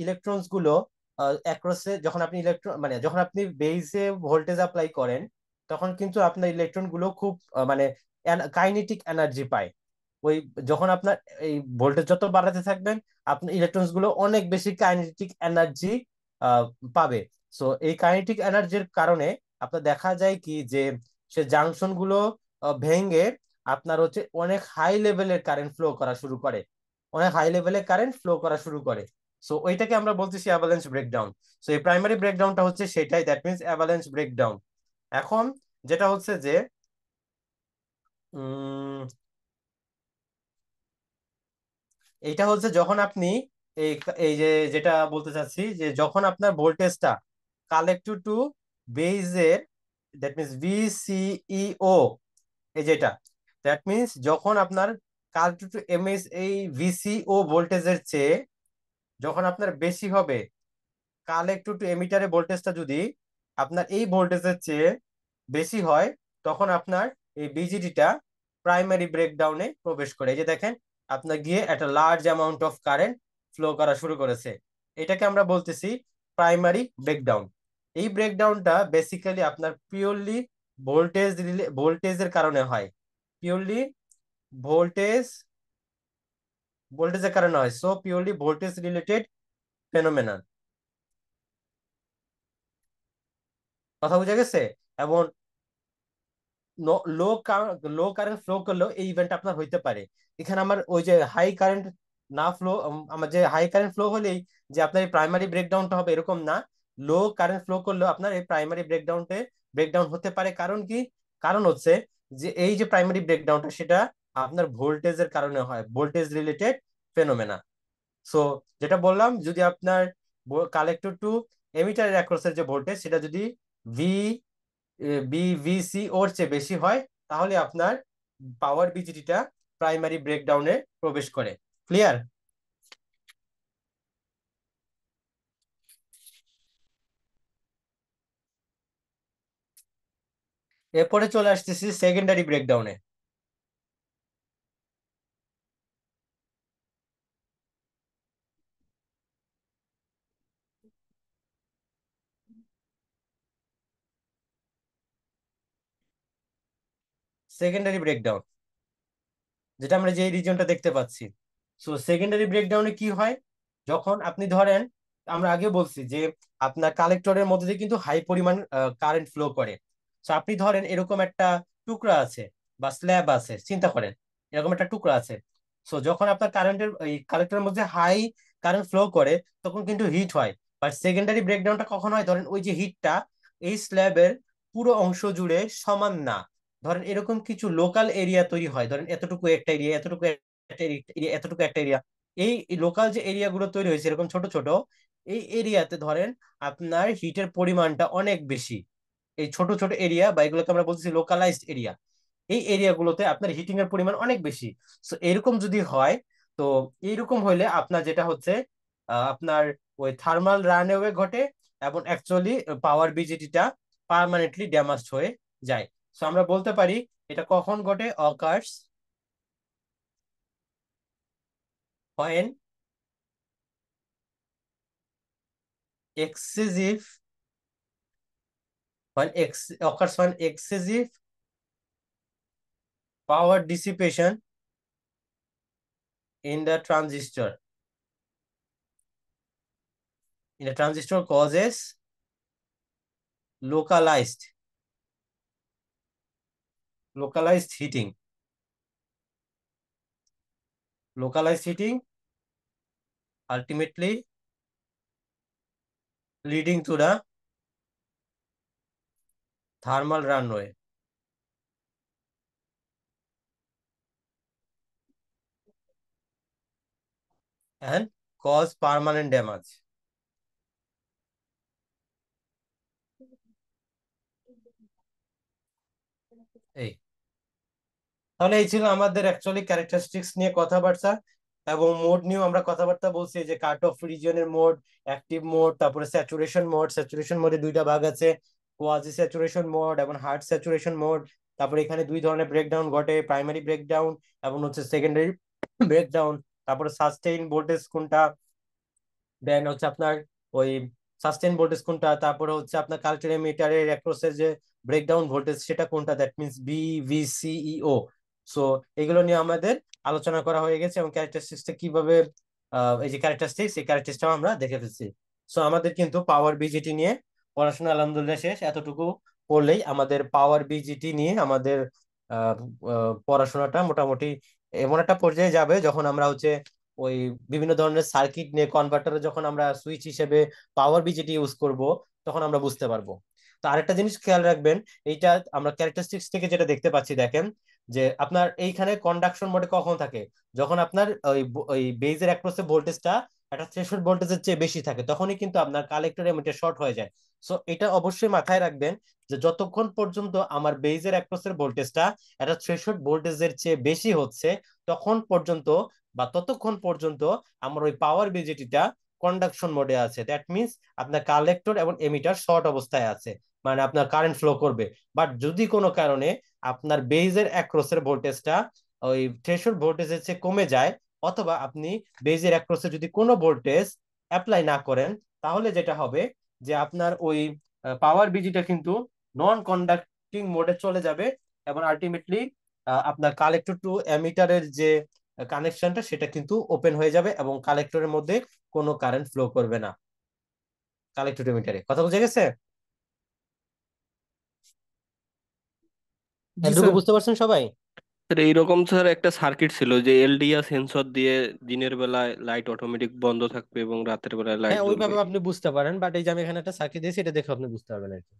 ইলেকট্রনস গুলো অ্যাক্রসে, যখন আপনি ইলেকট্রন মানে যখন আপনি বেসে ভোল্টেজ অ্যাপ্লাই করেন, তখন কিন্তু আপনার ইলেকট্রন গুলো খুব মানে কাইনেটিক এনার্জি পায়। ওই যখন আপনার এই ভোল্টেজ যত বাড়াতে থাকবেন, আপনার ইলেকট্রনস গুলো অনেক বেশি কাইনেটিক এনার্জি পাবে। সো এই কাইনেটিক এনার্জির কারণে আপনার দেখা যায় কি যে সে জাংশন গুলো ভেঙে আপনার হচ্ছে অনেক হাই লেভেলের কারেন্ট ফ্লো করা শুরু করে, অনেক হাই লেভেলের কারেন্ট ফ্লো করা শুরু করে। সো ওইটাকে আমরা বলতেছি অ্যাভালাঞ্চ ব্রেকডাউন। সো এই প্রাইমারি ব্রেকডাউনটা হচ্ছে সেটাই, দ্যাট মিনস অ্যাভালাঞ্চ ব্রেকডাউন। এখন যেটা হচ্ছে যে উম এইটা হচ্ছে যখন আপনি এই এই যে যেটা বলতে চাচ্ছি, যে যখন আপনার ভোল্টেজটা কালেক্টর টু বেজের, দ্যাট মিনস ভিসিইও, এই যেটা, দ্যাট মিনস যখন আপনার কালেক্টর টু এমএস এই ভিসিও ভোল্টেজের চেয়ে যখন আপনার বেশি হবে, কালেক্টর টু এমিটারের ভোল্টেজটা যদি আপনার এই ভোল্টেজের চেয়ে বেশি হয়, তখন আপনার এই বিজিডিটা প্রাইমারি ব্রেকডাউনে প্রবেশ করে। এই যে দেখেন, আপনার গিয়ে একটা large amount of current flow করা শুরু করেছে, এটাকে আমরা বলতেছি প্রাইমারি ব্রেকডাউন। এই ব্রেকডাউনটা বেসিক্যালি আপনার পিওরলি ভোল্টেজের কারণে হয়, পিওরলি ভোল্টেজ ভোল্টেজের কারণে হয়। So purely voltage related phenomenon. কথা বুঝা গেছে? এবং লো লো কারেন্ট ফ্লো করলেও এই ইভেন্ট আপনার হইতে পারে। এখানে আমার ওই যে হাই কারেন্ট না ফ্লো, আমার যে হাই কারেন্ট ফ্লো হলেই যে আপনার এই প্রাইমারি ব্রেকডাউনটা হবে এরকম না, লো কারেন্ট ফ্লো করলেও আপনার এই প্রাইমারি ব্রেকডাউন হতে পারে। কারণ কি, কারণ হচ্ছে যে এই যে প্রাইমারি ব্রেকডাউনটা সেটা আপনার ভোল্টেজের কারণে হয়, ভোল্টেজ রিলেটেড ফেনোমেনা। সো যেটা বললাম, যদি আপনার কালেক্টর টু এমিটারের অ্যাক্রসের যে ভোল্টেজ সেটা যদি ভি বিভিসি ওর চেয়ে বেশি হয়, তাহলে আপনার পাওয়ার বিজিটিটা প্রাইমারি ব্রেকডাউনে প্রবেশ করে। ক্লিয়ার? এরপরে চলে আসতেছি সেকেন্ডারি ব্রেকডাউনে। সেকেন্ডারি ব্রেকডাউন যেটা আমরা যে রিজনটা দেখতে পাচ্ছি। সো সেকেন্ডারি ব্রেকডাউনে কি হয়, যখন আপনি ধরেন, আমরা আগে বলছি যে আপনার কালেক্টরের মধ্যে দিয়ে কিন্তু হাই পরিমাণ কারেন্ট ফ্লো করে। সো আপনি ধরেন এরকম একটা টুকরা আছে বা স্ল্যাব আছে, চিন্তা করেন এরকম একটা টুকরা আছে। সো যখন আপনার কারেন্টের এই কালেক্টরের মধ্যে হাই কারেন্ট ফ্লো করে, তখন কিন্তু হিট হয়। বাট সেকেন্ডারি ব্রেকডাউনটা কখন হয়, ধরেন ওই যে হিটটা এই স্ল্যাবের পুরো অংশ জুড়ে সমান না, ধরেন এরকম কিছু লোকাল এরিয়া তৈরি হয়, ধরেন এতটুকু একটা এরিয়া, এতটুকু একটা এরিয়া, এতটুকু একটা এরিয়া, এই লোকাল যে এরিয়াগুলো তৈরি হয়েছে এরকম ছোট ছোট, এই এরিয়াতে ধরেন আপনার হিটের পরিমাণটা অনেক বেশি। এই ছোট ছোট এরিয়া বা এগুলোকে আমরা বলতেছি লোকালাইজড এরিয়া, এই এরিয়াগুলোতে আপনার হিটিং এর পরিমাণ অনেক বেশি। সো এরকম যদি হয়, তো এইরকম হইলে আপনার যেটা হচ্ছে আপনার ওই থার্মাল রানওয়ে ঘটে এবং অ্যাকচুয়ালি পাওয়ার বিজিটিটা পার্মানেন্টলি ড্যামেজ হয়ে যায়। সো আমরা বলতে পারি এটা কখন ঘটে, occurs when excessive occurs when excessive power dissipation in the transistor causes localized heating, ultimately leading to the thermal runaway and cause permanent damage. এই তাহলে এই ছিল আমাদের অ্যাকচুয়ালি ক্যারেক্টারিস্টিক্স নিয়ে কথাবার্তা, এবং মোড নিয়েও আমরা কথাবার্তা বলছি, যে কাট অফ রিজিয়নের মোড, অ্যাক্টিভ মোড, তারপরে স্যাচুরেশন মোডে দুইটা ভাগ আছে, কোয়াজি স্যাচুরেশন মোড এবং হার্ড স্যাচুরেশন মোড। তারপরে এখানে দুই ধরনের ব্রেকডাউন ঘটে, প্রাইমারি ব্রেকডাউন এবং হচ্ছে সেকেন্ডারি ব্রেকডাউন। তারপরে সাস্টেইন ভোল্টেজ কোনটা, দেন হচ্ছে আপনার ওই সাস্টেইন ভোল্টেজ কোনটা, তারপরে হচ্ছে আপনার কাল্টিমিটারের অ্যাক্রসের যে ব্রেকডাউন ভোল্টেজ সেটা কোনটা, দ্যাট মিনস BVCEO। সো এগুলো নিয়ে আমাদের আলোচনা করা হয়ে গেছে, এবং ক্যারেক্টারিস্টিক্সটা কিভাবে এই যে ক্যারেক্টারিস্টিক্স, এই ক্যারেক্টারিস্টিক্সটাও আমরা দেখে ফেলছি। সো আমাদের কিন্তু পাওয়ার বিজিটি নিয়ে পড়াশোনা আলহামদুলিল্লাহ শেষ। এতটুকু পড়লেই আমাদের পাওয়ার বিজিটি নিয়ে আমাদের পড়াশোনাটা মোটামুটি এমন একটা পর্যায়ে যাবে যখন আমরা হচ্ছে ওই বিভিন্ন ধরনের সার্কিট নিয়ে, কনভার্টারে যখন আমরা সুইচ হিসেবে পাওয়ার বিজেটি ইউজ করব, তখন আমরা বুঝতে পারবো। তো আরেকটা জিনিস খেয়াল রাখবেন, এইটা আমরা ক্যারেক্টারিস্টিক্স থেকে যেটা দেখতে পাচ্ছি, দেখেন যে আপনার এইখানে কন্ডাকশন মোডে কখন থাকে, যখন আপনার ওই বেজের অ্যাক্রসে ভোল্টেজটা একটা থ্রেশহোল্ড ভোল্টেজের চেয়ে বেশি থাকে, তখনই কিন্তু আপনার কালেক্টর এমিটার শর্ট হয়ে যায়। সো এটা অবশ্যই মাথায় রাখবেন, যে যতক্ষণ পর্যন্ত আমার বেজের অ্যাক্রসের ভোল্টেজটা একটা থ্রেশহোল্ড ভোল্টেজের চেয়ে বেশি হচ্ছে, তখন পর্যন্ত বা ততক্ষণ পর্যন্ত আমার ওই পাওয়ার বিজেটিটা কন্ডাকশন মোডে আছে। দ্যাট মিনস আপনার কালেক্টর এবং এমিটার শর্ট অবস্থায় আছে, মানে আপনার কারেন্ট ফ্লো করবে। বাট যদি কোনো কারণে আপনার বেজের অ্যাক্রসের ভোল্টেজটা ওই থ্রেশহোল্ড ভোল্টেজের চেয়ে কমে যায়, অথবা আপনি বেজের অ্যাক্রসে যদি কোনো ভোল্টেজ অ্যাপ্লাই না করেন, তাহলে যেটা হবে যে আপনার ওই পাওয়ার বিজিটা কিন্তু নন কন্ডাক্টিং মোডে চলে যাবে, এবং আলটিমেটলি আপনার কালেক্টর টু এমিটারের যে কানেকশনটা সেটা কিন্তু ওপেন হয়ে যাবে, এবং কালেক্টরের মধ্যে কোনো কারেন্ট ফ্লো করবে না। কালেক্টর টু এমিটারে কথা বোঝা গেছে? জি এতটুকু স্যার। বুঝতে পারছেন সবাই? স্যার এইরকম স্যার একটা সার্কিট ছিল যে এলডিআর সেন্সর দিয়ে দিনের বেলায় লাইট অটোমেটিক বন্ধ থাকবে এবং রাতের বেলায় লাইট হ্যাঁ, জ্বলবে। ওইভাবে আপনি বুঝতে পারেন, বাট এই যে আমি এখানে একটা সার্কিট দিয়েছি, এটা দেখে আপনি বুঝতে পারবেন আর কি।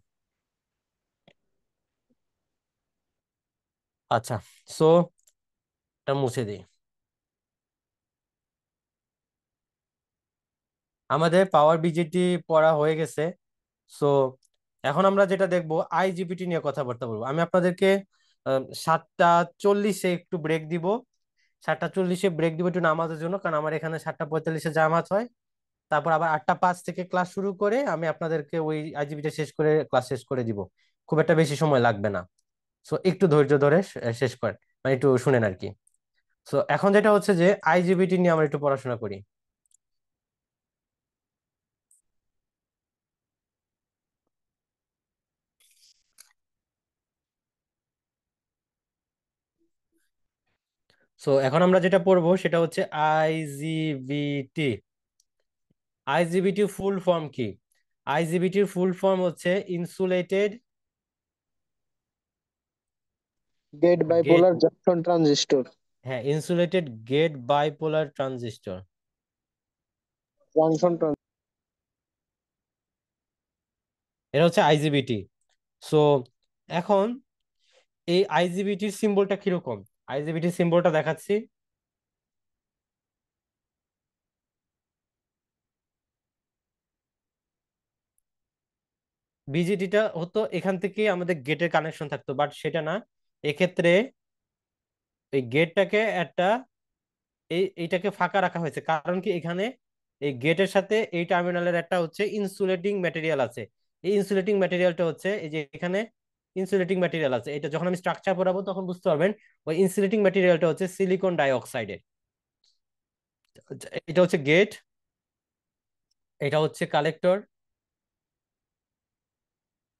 আচ্ছা, সো এটা মুছে দিই। আমাদের পাওয়ার বিজিটি পড়া হয়ে গেছে। সো এখন আমরা যেটা দেখবো, আইজিবিটি নিয়ে কথাবার্তা বলবো। আমি আপনাদেরকে 7:40-এ একটু ব্রেক দিব। 7:40-এ ব্রেক দিব একটু নামাজের জন্য, কারণ আমার এখানে 7:45-এ জামাত হয়। তারপর আবার 8:05 থেকে ক্লাস শুরু করে আমি আপনাদেরকে ওই আইজিবিটা শেষ করে ক্লাস শেষ করে দিব। খুব একটা বেশি সময় লাগবে না। সো একটু ধৈর্য ধরে শেষ করেন, মানে একটু শুনেন আর কি। সো এখন যেটা হচ্ছে যে আইজিবিটি নিয়ে আমরা একটু পড়াশোনা করি। সো এখন আমরা যেটা পড়বো সেটা হচ্ছে আইজিবিটি। আইজিবিটি ফুল ফর্ম কি? আইজিবিটির ফুল ফর্ম হচ্ছে insulated gate gate, bipolar junction transistor. হ্যাঁ, insulated gate bipolar transistor, junction এটা হচ্ছে আইজিবিটি। সো এখন এই আইজিবিটির সিম্বলটা কিরকম, আইজিবিটির সিম্বলটা দেখাচ্ছি। বিজিটিটা হতো এখান থেকে আমাদের গেটের কানেকশন থাকতো, বাট সেটা না। এক্ষেত্রে এই গেটটাকে একটা এইটাকে ফাঁকা রাখা হয়েছে, কারণ কি এখানে এই গেটের সাথে এই টার্মিনালের একটা হচ্ছে ইনসুলেটিং ম্যাটেরিয়াল আছে। এই ইনসুলেটিং ম্যাটেরিয়ালটা হচ্ছে এই যে এখানে ইনসুলেটিং ম্যাটেরিয়াল আছে, এটা যখন আমি স্ট্রাকচার পড়াবো তখন বুঝতে পারবেন। ওই ইনসুলেটিং ম্যাটেরিয়ালটা হচ্ছে সিলিকন ডাইঅক্সাইডের। এটা হচ্ছে গেট, এটা হচ্ছে কালেক্টর,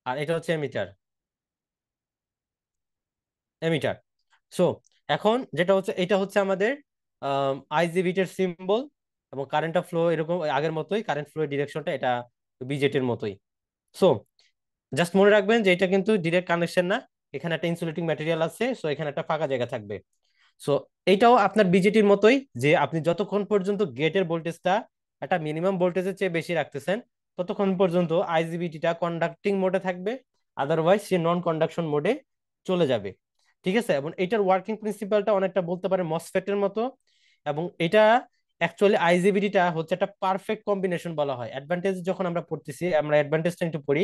আর এটা হচ্ছে এমিটার। এমিটার। সো এখন যেটা হচ্ছে এটা হচ্ছে আমাদের আইজিবিট এর সিম্বল, এবং কারেন্ট অফ ফ্লো এরকম আগের মতোই, কারেন্ট ফ্লো ডিরেকশনটা এটা বিজেট এর মতোই। সো জাস্ট মনে রাখবেন যে এটা কিন্তু ডিরেক্ট কানেকশন না, এখানে একটা ইনসুলেটিং ম্যাটেরিয়াল আছে, সো এখানে একটা ফাঁকা জায়গা থাকবে। সো এইটাও আপনার বিজেটির মতোই, যে আপনি যতক্ষণ পর্যন্ত গেটের ভোল্টেজটা একটা মিনিমাম ভোল্টেজের চেয়ে বেশি রাখতেছেন ততক্ষণ পর্যন্ত আইজিবিটিটা কন্ডাক্টিং মোডে থাকবে, আদারওয়াইজ সে নন কন্ডাকশন মোডে চলে যাবে। ঠিক আছে, এবং এটার ওয়ার্কিং প্রিন্সিপালটা অনেকটা বলতে পারে মসফেটের মতো, এবং এটা অ্যাকচুয়ালি আইজিবিটিটা হচ্ছে একটা পারফেক্ট কম্বিনেশন বলা হয়। অ্যাডভান্টেজ যখন আমরা পড়তেছি, আমরা অ্যাডভান্টেজটা একটু পড়ি,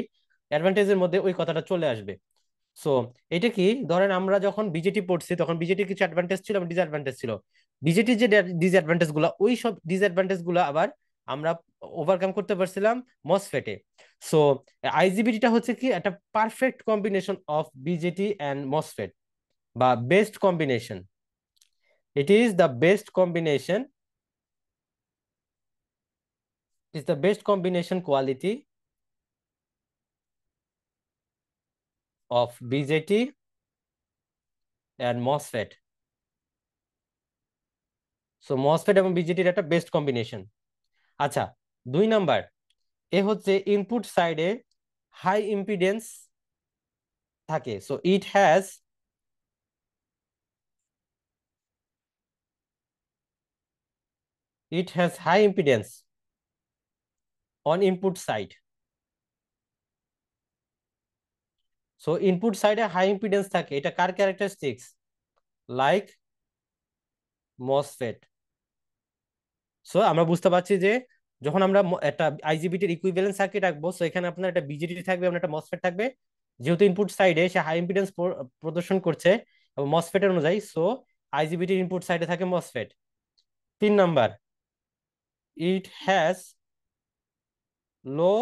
অ্যাডভান্টেজের মধ্যে ওই কথাটা চলে আসবে। সো এটা কি, ধরেন আমরা যখন বিজেটি পড়ছি তখন বিজেটির কিছু অ্যাডভান্টেজ ছিল এবং ডিসঅ্যাডভান্টেজ ছিল। বিজেটির যে ডিসঅ্যাডভান্টেজ গুলা, ওই সব ডিসঅ্যাডভান্টেজ গুলা আবার আমরা ওভারকাম করতে পারছিলাম মসফেটে। সো আইজিবিটিটা হচ্ছে কি একটা perfect combination of BJT and MOSFET, বা best combination. It is the best combination, is the best combination quality of BJT and MOSFET. So MOSFET এবং BJT এর একটা বেস্ট কম্বিনেশন। আচ্ছা, 2 নাম্বার, এ হচ্ছে ইনপুট সাইডে হাই ইম্পিডেন্স থাকে। So it has high impedance on input side. So input সাইডে high impedance থাকে, এটা কার ক্যারেক্টারিস্টিক্স? Like MOSFET. সো আমরা বুঝতে পারছি যে যখন আমরা একটা আইজিবিটির ইকুইভ্যালেন্ট সার্কিট রাখবো, সো এখানে আপনার একটা বিজেটি থাকবে এবং একটা মসফেট থাকবে, যেহেতু ইনপুট সাইডে সে হাই ইম্পিডেন্স প্রদর্শন করছে এবং মসফেটের অনুযায়ী, সো আইজিবিটির ইনপুট সাইডে থাকে MOSFET. 3 number, it has low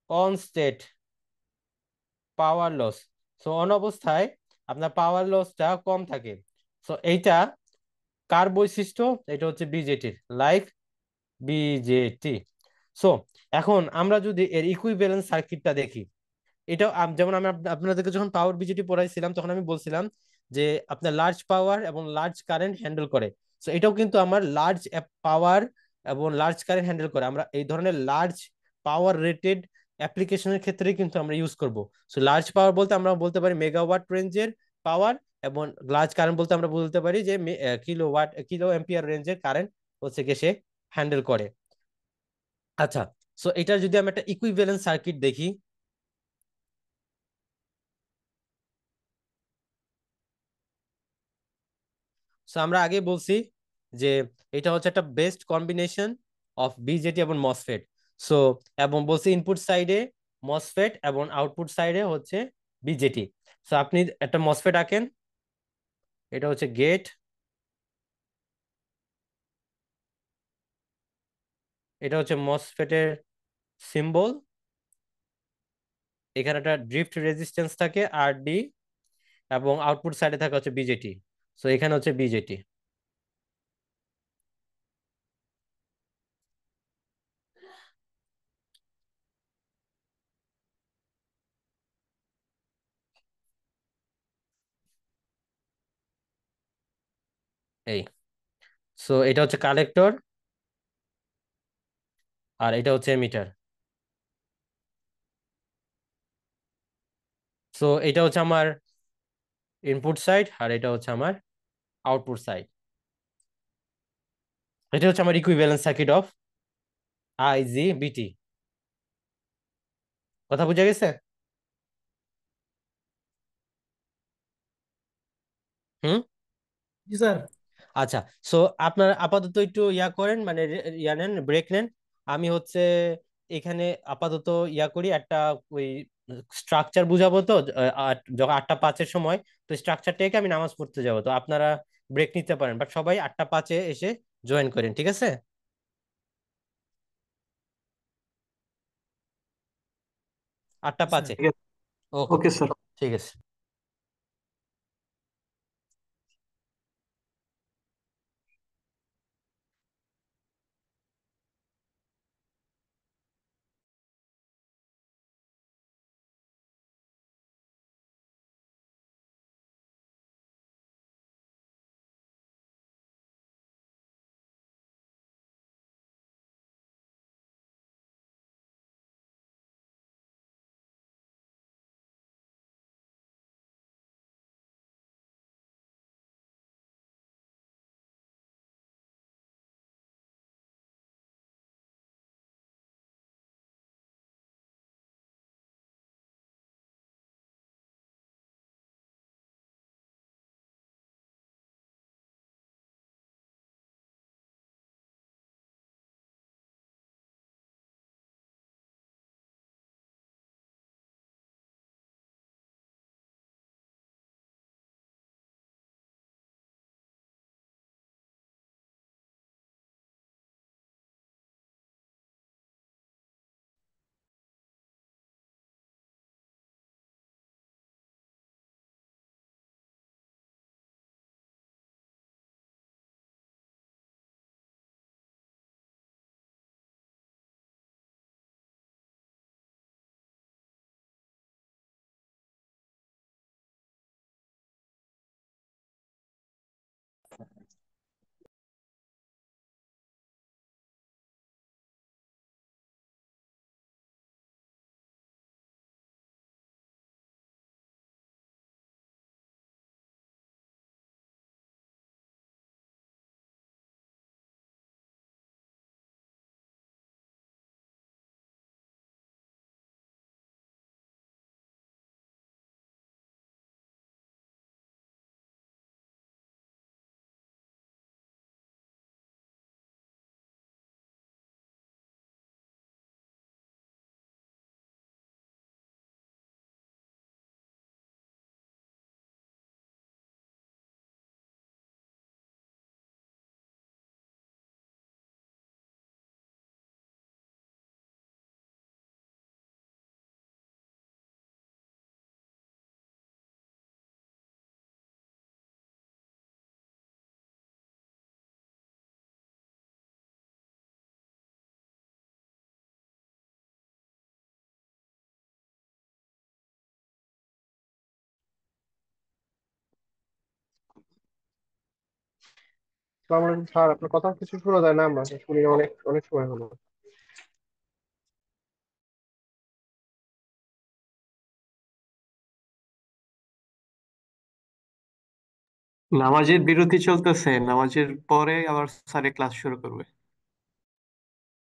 on state power loss. So on অবস্থায় আপনার পাওয়ার লসটা কম থাকে। সো এইটা কার বৈশিষ্ট্য? এটা হচ্ছে বিজেটির, লাইক বিজেটি। সো এখন আমরা যদি এর ইকুইভ্যালেন্ট সার্কিটটা দেখি, এটা যেমন আমি আপনাদেরকে যখন পাওয়ার বিজেটি পড়াইছিলাম তখন আমি বলছিলাম যে আপনার লার্জ পাওয়ার এবং লার্জ কারেন্ট হ্যান্ডেল করে। সো এটাও কিন্তু আমার লার্জ পাওয়ার এবং লার্জ কারেন্ট হ্যান্ডেল করে। আমরা এই ধরনের লার্জ পাওয়ার রেটেড অ্যাপ্লিকেশনের ক্ষেত্রে কিন্তু আমরা ইউজ করব। সো লার্জ পাওয়ার বলতে আমরা বলতে পারি মেগাওয়াট রেঞ্জের পাওয়ার, এবং লার্জ কারেন্ট বলতে আমরা বলতে পারি যে কিলো এম্পিয়ার রেঞ্জের কারেন্ট হচ্ছে গিয়ে সে হ্যান্ডেল করে। আচ্ছা, সো এটার যদি আমি একটা ইকুইভ্যালেন্ট সার্কিট দেখি, সো আমরা আগে বলছি যে এটা হচ্ছে একটা বেস্ট কম্বিনেশন অফ বিজেটি এবং মসফেট। সো এবং বলছি ইনপুট সাইডে মসফেট এবং আউটপুট সাইডে হচ্ছে বিজেটি। সো আপনি একটা মসফেট আঁকেন, এটা হচ্ছে গেট, এটা হচ্ছে মসফেটের সিম্বল, এখানে একটা ড্রিফট রেজিস্ট্যান্স থাকে আর ডি, এবং আউটপুট সাইডে থাকে হচ্ছে বিজেটি। সো এখানে হচ্ছে বিজেটি। এই, সো এটা হচ্ছে কালেক্টর, আর এটা হচ্ছে এমিটার। সো এটা হচ্ছে আমার ইনপুট সাইড, আর এটা হচ্ছে আমার আউটপুট সাইড। এটা হচ্ছে আমার ইকুইভ্যালেন্ট সার্কিট অফ আইজিবিটি। কথা বুঝা গেছে? হুম। জি স্যার। আচ্ছা, সো আপনার আপাতত একটু ইয়া করেন, মানে ইয়া নেন, ব্রেক নেন। আমি হচ্ছে এখানে আপাতত ইয়া করি একটা ওই স্ট্রাকচার বুঝাবো তো যখন 8টা 5-এর সময়, তো স্ট্রাকচারটাকে আমি নামাজ পড়তে যাবো, তো আপনারা ব্রেক নিতে পারেন, বাট সবাই 8টা 5-এ এসে জয়েন করেন, ঠিক আছে? 8টা 5-এ। স্যার। ওকে, ওকে স্যার। ঠিক আছে। আসসালামু আলাইকুম স্যার, আপনার কথা কিছু শোনা যায় না, আমরা শুনি না, অনেক অনেক সময় হলো। নামাজের বিরতি চলতেছে, নামাজের পরে আবার স্যারে ক্লাস শুরু করবে।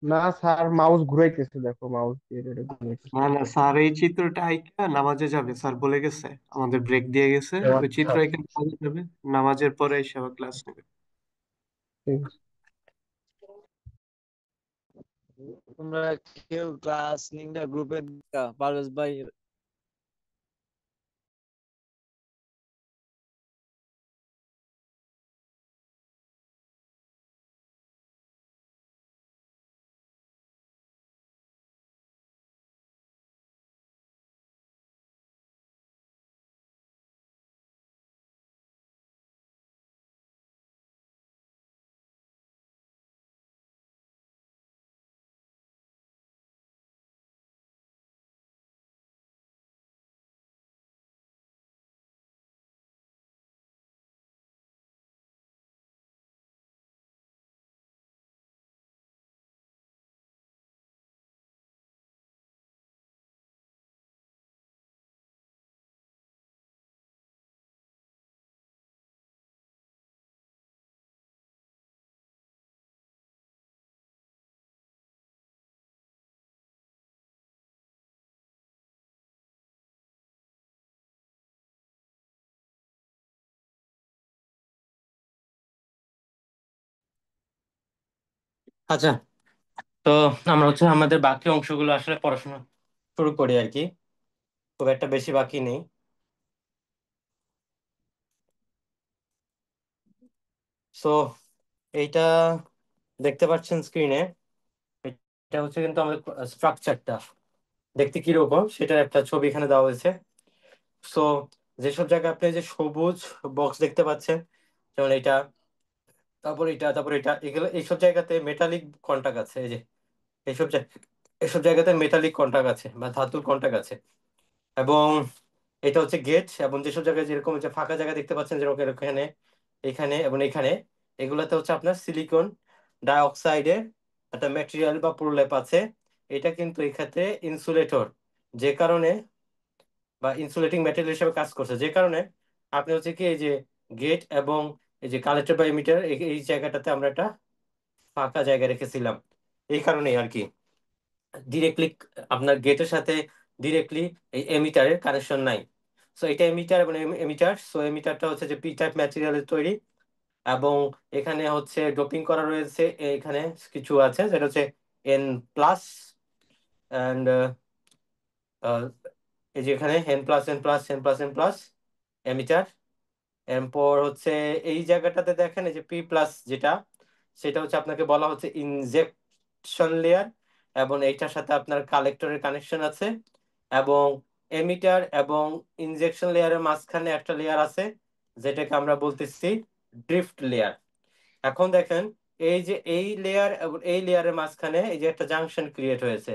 না স্যার, মাউস ঘুরাইতেছে, দেখো মাউস দিয়ে এটা ঘুরাইতেছে। না না স্যার, এই চিত্রটা আইকা নামাজে যাবে, স্যার বলে গেছে আমাদের ব্রেক দিয়ে গেছে, ও ওই আচ্ছা চিত্র আচ্ছা, আইকা নামাজে যাবে, নামাজের পরে এসে আবার ক্লাস নেবে। ঠিক আছে। তোমরা কেউ ক্লাস লিংকটা গ্রুপে পারভেজ ভাই। আচ্ছা, তো আমরা হচ্ছে আমাদের বাকি অংশগুলো আসলে পড়াশোনা শুরু করি আর কি, খুব একটা বেশি বাকি নেই। সো এইটা দেখতে পাচ্ছেন স্ক্রিনে, এটা হচ্ছে কিন্তু আমাদের স্ট্রাকচারটা দেখতে কিরকম সেটার একটা ছবি এখানে দেওয়া হয়েছে। সো যেসব জায়গায় আপনি যে সবুজ বক্স দেখতে পাচ্ছেন, যেমন এটা, তারপর এটা, তারপর এটা, এগুলো এইসব জায়গাতে মেটালিক কন্টাক্ট আছে। এই যে এইসব এসব জায়গাতে মেটালিক কন্টাক্ট আছে বা ধাতুর কন্টাক্ট আছে। এবং এটা হচ্ছে গেট, এবং যেসব জায়গায় যেরকম যে ফাঁকা জায়গা দেখতে পাচ্ছেন, যেরকম এখানে, এখানে এবং এখানে, এগুলাতে হচ্ছে আপনার সিলিকন ডাইঅক্সাইডের একটা ম্যাটেরিয়াল বা প্রলেপ আছে। এটা কিন্তু এক্ষেত্রে ইনসুলেটর, যে কারণে, বা ইনসুলেটিং ম্যাটেরিয়াল হিসেবে কাজ করছে, যে কারণে আপনি হচ্ছে কি এই যে গেট এবং এই যে কালেক্টর বা এমিটার, এই জায়গাটাতে আমরা একটা ফাঁকা জায়গা রেখেছিলাম। এই কারণেই আর কি ডিরেক্টলি আপনার গেটের সাথে ডিরেক্টলি এই এমিটারের কানেকশন নাই। সো এটা এমিটার এবং এমিটার, সো এমিটারটা হচ্ছে যে পি টাইপ ম্যাটেরিয়ালের তৈরি, এবং এখানে হচ্ছে ডোপিং করা রয়েছে। এখানে কিছু আছে যেটা হচ্ছে এন প্লাস অ্যান্ড এই যে এখানে N plus N plus N plus N plus emitter. এরপর হচ্ছে এই জায়গাটাতে দেখেন এই যে পি প্লাস যেটা, সেটা হচ্ছে আপনাকে বলা হচ্ছে ইনজেকশন লেয়ার, এবং এইটার সাথে আপনার কালেক্টরের কানেকশন আছে। এবং এমিটার এবং ইনজেকশন লেয়ারের মাঝখানে একটা লেয়ার আছে, যেটাকে আমরা বলতেছি ড্রিফট লেয়ার। এখন দেখেন এই যে এই লেয়ার এবং এই লেয়ারের মাঝখানে এই যে একটা জাংশন ক্রিয়েট হয়েছে।